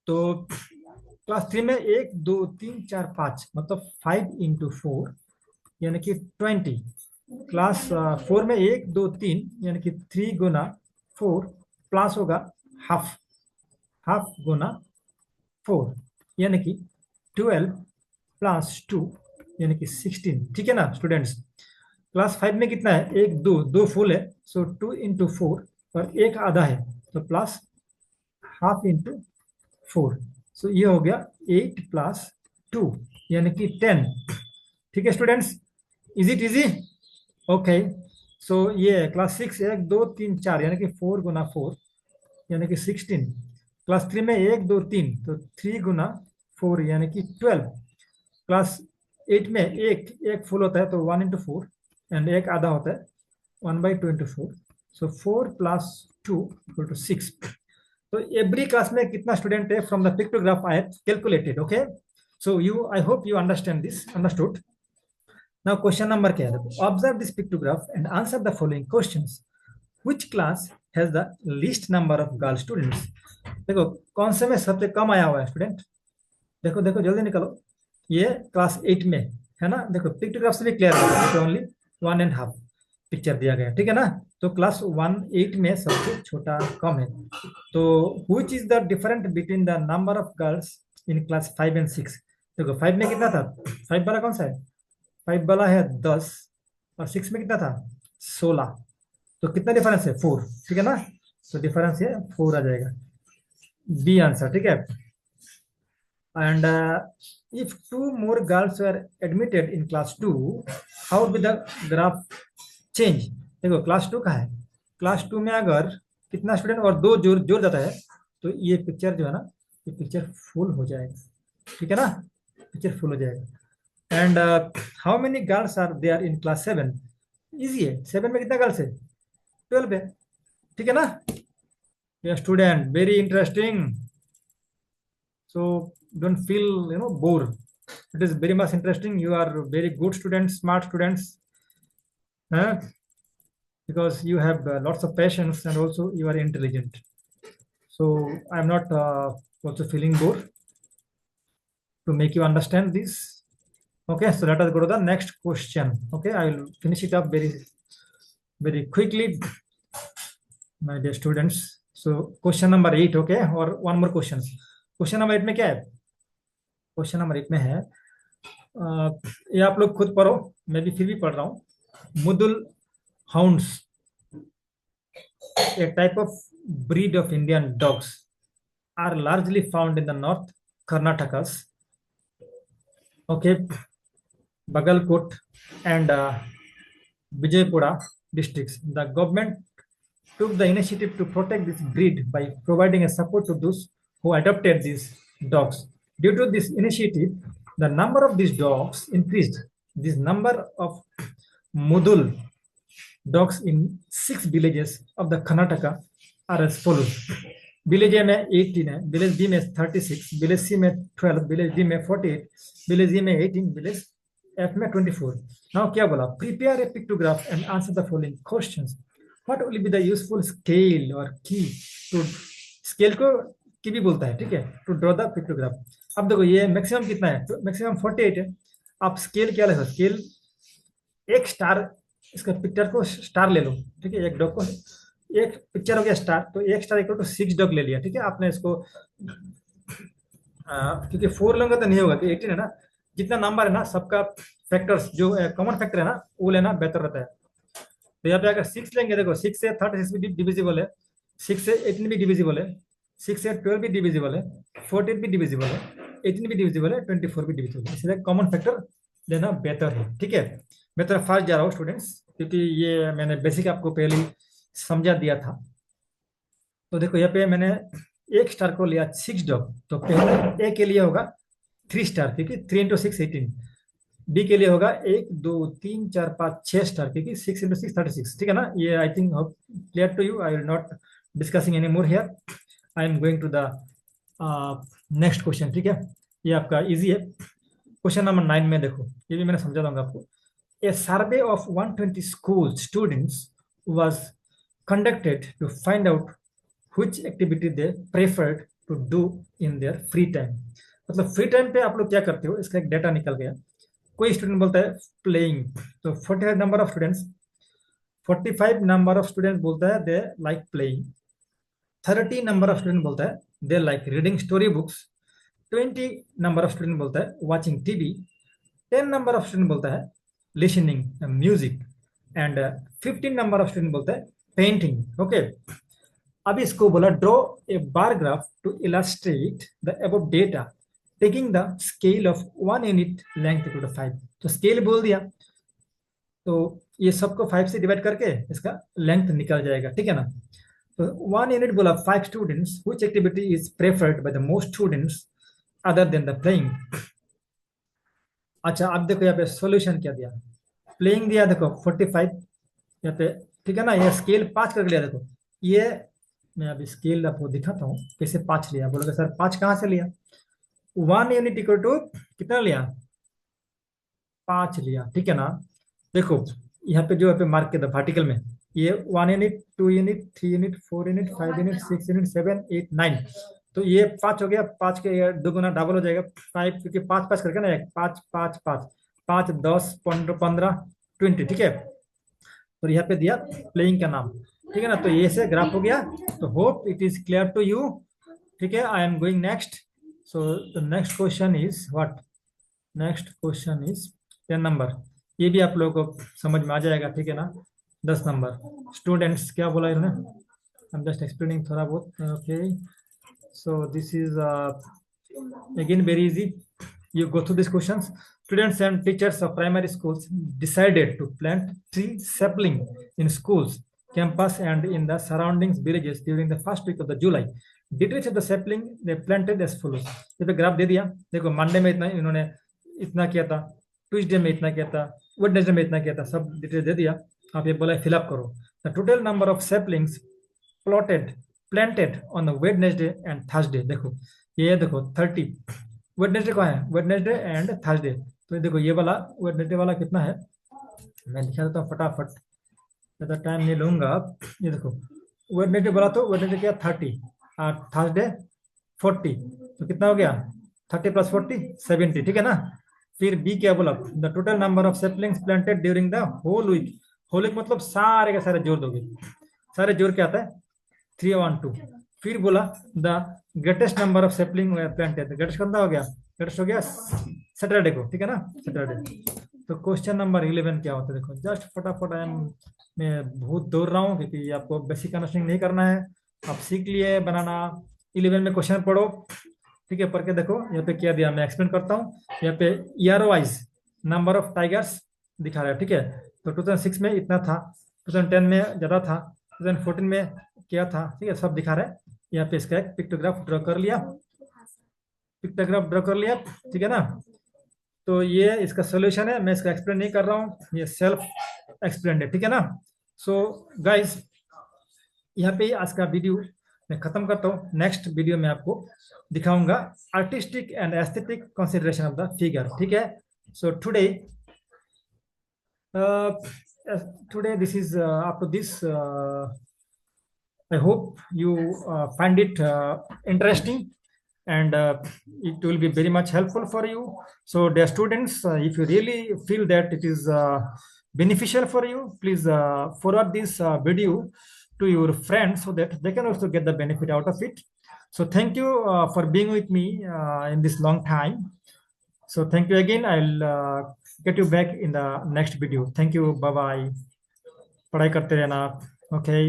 तो क्लास 3 में 1 2 3 4 5, मतलब 5 × 4, यानी कि 20। क्लास 4 में 1 2 3 यानी कि 3 गुना 4 प्लस होगा हाफ, हाफ गुना 4 यानी कि 12 प्लस 2 यानी कि 16। ठीक है ना स्टूडेंट्स। क्लास 5 में कितना है, 1 2 2 फुल है, सो 2 इंटू 4 और एक आधा है तो प्लस हाफ इंटू 4, सो ये हो गया 8 प्लस 2 यानी कि 10। ठीक है students, is it easy? Okay, so ये क्लास 6 1 2 3 4 यानी कि 4 गुना 4 यानी कि 16। क्लास 3 में 1 2 3 तो 3 गुना 4 यानी कि 12। क्लास 8 में एक एक फुल होता है तो 1 इंटू 4 एंड एक आधा होता है 1/24, सो 4 प्लस 2 इक्वल टू 6। तो एवरी क्लास में कितना स्टूडेंट है from the pictograph I have calculated. Okay, so you, I hope you understand this, understood. Now question number क्या है, देखो, observe this pictograph and answer the following questions. Which class has the least number of girl students? देखो कौन से में सबसे कम आया हुआ है स्टूडेंट, देखो देखो जल्दी निकलो। ये क्लास 8 में है ना, देखो पिक्टोग्राफ से भी क्लियर है, ओनली 1.5 पिक्चर दिया गया, ठीक है ना। तो क्लास 1 8 में सबसे छोटा कम है। तो which is the different between the number of girls in class 5 and 6? देखो 5 में कितना था, 5 वाला कौन सा है, 5 वाला है 10 और 6 में कितना था 16, तो कितना डिफरेंस है 4, ठीक है ना। तो डिफरेंस है 4 आ जाएगा, बी आंसर, ठीक है। And if two more girls were admitted in class 2, how would the graph change? देखो क्लास 2 का है, क्लास 2 में अगर कितना स्टूडेंट और दो जोड़ जोड़ जाता है तो ये पिक्चर जो है ना, ये पिक्चर फुल हो जाएगा, ठीक है ना, पिक्चर फुल हो जाएगा। And how many girls are there in class 7? Easy है, 7 में कितना गर्ल्स है, 12 है, ठीक है ना। ये student very interesting, so don't feel bored, it is very much interesting, you are very good students, smart students, huh? Because you have lots of patience and also you are intelligent, so I'm not also feeling bored to make you understand this. Okay, so let us go to the next question. Okay, I will finish it up very quickly, my dear students. So question number 8, okay, or one more question. Question number 8 में क्या है, question number 8 में है, ये आप लोग खुद पढ़ो, मैं भी फिर भी पढ़ रहा हूँ। Mudhol hounds, a type of breed of Indian dogs, are largely found in the North Karnatakas, okay, Bagalkot and Vijaypura districts. The government took the initiative to protect this breed by providing a support to those who adopted these dogs. Due to this initiative, the number of these dogs increased. This number of Mudul dogs in 6 villages of the Karnataka are as follows. Village A में 18 है, village B में 36, village C में 12, village D में 48, village ई में 18, village F में 24। Now क्या बोला, prepare a pictograph and answer the following questions. What will be the useful scale और की टू, स्केल को की भी बोलता है, ठीक है, टू ड्रॉ द पिक्टोग्राफ। अब देखो ये मैक्सिमम कितना है, तो मैक्सिमम 48 है। आप स्केल क्या लेगा, स्केल एक स्टार, इसका पिक्चर को स्टार ले लो, ठीक है, एक डॉग को, एक पिक्चर हो गया स्टार, तो एक स्टार इक्वल टू 6 डॉग ले लिया, ठीक है आपने इसको, क्योंकि 4 लेंगे तो नहीं होगा, कि 18 है ना, जितना नंबर है ना सबका फैक्टर्स जो कॉमन फैक्टर है ना वो लेना बेहतर रहता है। तो यहाँ पे अगर 6 लेंगे, देखो 6 से 36 भी डिविजिबल है, 6 से 18 भी डिविजिबल है, 6 से 12 भी डिविजिबल है, 14 भी डिविजिबल है, 18 भी डिविजिबल है, 24 भी डिविजिबल है, इसलिए कॉमन फैक्टर लेना बेहतर है, ठीक है। मैं थोड़ा फास्ट जा रहा हूँ स्टूडेंट्स, क्योंकि ये मैंने बेसिक आपको पहले ही समझा दिया था। तो देखो यहाँ पे मैंने एक स्टार को लिया 6 डॉग, तो पहले ए के लिए होगा 3 स्टार, क्योंकि 3 इंटू 6 18। बी के लिए होगा 1 2 3 4 5 6 स्टार, क्योंकि 6 इंटू 6 36, ठीक है ना। ये I think clear to you, I will not discussing any more here, I am going to the next question, ठीक है। ये आपका इजी है, क्वेश्चन नंबर 9 में देखो, ये भी मैंने समझा दूंगा आपको। A survey of 120 school students was conducted to find out which activity they preferred to do in their free time। मतलब फ्री टाइम पे आप लोग क्या करते हो, इसका एक डेटा निकल गया। कोई स्टूडेंट बोलता है प्लेइंग, तो 45 number of students, 45 number of students बोलता है they like playing, 30 number of student बोलता है they like reading story books, 20 number of student बोलता है watching TV, 10 number of student बोलता है listening music, and 15 number of student बोलता है पेंटिंग। ओके, अब इसको बोला draw a bar graph to illustrate the above data taking the scale of 1 unit length to the 5। तो स्केल बोल दिया, तो ये सबको 5 से डिवाइड करके इसका लेंथ निकल जाएगा, ठीक है ना। तो 1 यूनिट बोला 5 students, which activity is preferred by the most students other than the playing. अच्छा, अब देखो यहाँ पे सॉल्यूशन क्या दिया, प्लेइंग दिया देखो 45 यहाँ पे, ठीक है ना। ये स्केल 5 करके लिया देखो, ये मैं अभी स्केल आपको दिखाता हूँ कैसे 5 लिया। बोलोगे सर 5 कहाँ से लिया, 1 यूनिट इक्वल टू कितना लिया, 5 लिया, ठीक है ना। देखो यहाँ पे जो यहाँ पे मार्क किया था वर्टिकल में, ये 1 unit, 2 unit, 3 unit, 4 unit, 5 unit, 6 unit, 7, 8, 9, तो ये 5 हो गया, 5 के ये दुगुना डबल हो जाएगा 5, क्योंकि 5 5 करके ना, 5 5 5 5 10 15 15 20, ठीक है। और यहाँ पे दिया प्लेइंग का नाम, ठीक है ना। तो ये से ग्राफ हो गया। तो hope it is clear to you, ठीक है। I am going next. So the next question is what, next question is 10 number, ये भी आप लोगों को समझ में आ जाएगा, ठीक है ना। 10 नंबर स्टूडेंट्स क्या बोला इन्होंने, आई एम जस्ट एक्सप्लेनिंग थोड़ा बहुत। Okay, so this is again very easy, you go through these questions. Students and teachers of primary schools decided to plant tree sapling in schools campus and in the surroundings villages during the first week of the July. Details of the sapling they planted as follows. ये पे graph दे दिया, देखो Monday में इतना इन्होंने इतना किया था, ट्यूसडे में इतना किया था, वेडनेसडे में इतना किया था, सब डिटेल दे दिया। आप ये बोला फिलअप करो। The total number of saplings plotted planted on the Wednesday and Thursday, देखो ये देखो 30, वेडनेसडे का है, वेडनेसडे एंड थर्सडे। तो ये देखो ये वाला वेडनेसडे वाला कितना है, मैं दिखा देता हूँ फटाफट, ज़्यादा टाइम नहीं लूंगा। ये देखो वेडनेसडे बोला तो वेडनेसडे क्या 30 और थर्सडे 40, तो कितना हो गया 30 + 40 70, ठीक है ना। फिर बी क्या बोला, the total number of saplings planted during the whole week, whole week मतलब सारे के सारे जोड़ दोगे, सारे जोड़ क्या आता है 312। फिर बोला the greatest number of sapling planted, greatest कितना हो गया, ग्रेटेस्ट हो गया सैटरडे को, ठीक है ना, सैटरडे। तो क्वेश्चन नंबर 11 क्या होता है, देखो जस्ट फटाफट मैं बहुत दौड़ रहा हूँ क्योंकि आपको बेसिक अंडरस्टैंडिंग नहीं करना है, आप सीख लिए बनाना। 11 में क्वेश्चन पढ़ो, ठीक है, पढ़ के देखो यहाँ पे क्या दिया, मैं एक्सप्लेन करता हूँ। यहाँ पे year wise number of tigers दिखा रहा है, ठीक है। तो 2006 में इतना था, 2010 में ज़्यादा था, 2014 में क्या था, ठीक है, सब दिखा रहा है। यहाँ पे इसका एक पिक्टोग्राफ ड्रॉ कर लिया, पिक्टोग्राफ ड्रॉ कर लिया, ठीक है ना। तो ये इसका सोल्यूशन है, मैं इसका एक्सप्लेन नहीं कर रहा हूँ, ये सेल्फ एक्सप्लेन है, ठीक है ना। सो गाइस यहाँ पे आज का वीडियो मैं खत्म करता हूँ। नेक्स्ट वीडियो में आपको दिखाऊंगा artistic and aesthetic consideration of the figure, ठीक है। So today this is after this I hope you find it interesting, and it will be very much helpful for you. So dear students, if you really feel that it is beneficial for you, please forward this video to your friends so that they can also get the benefit out of it. So thank you for being with me in this long time. So thank you again. I'll get you back in the next video. Thank you. Bye bye. पढ़ाई करते रहना। Okay.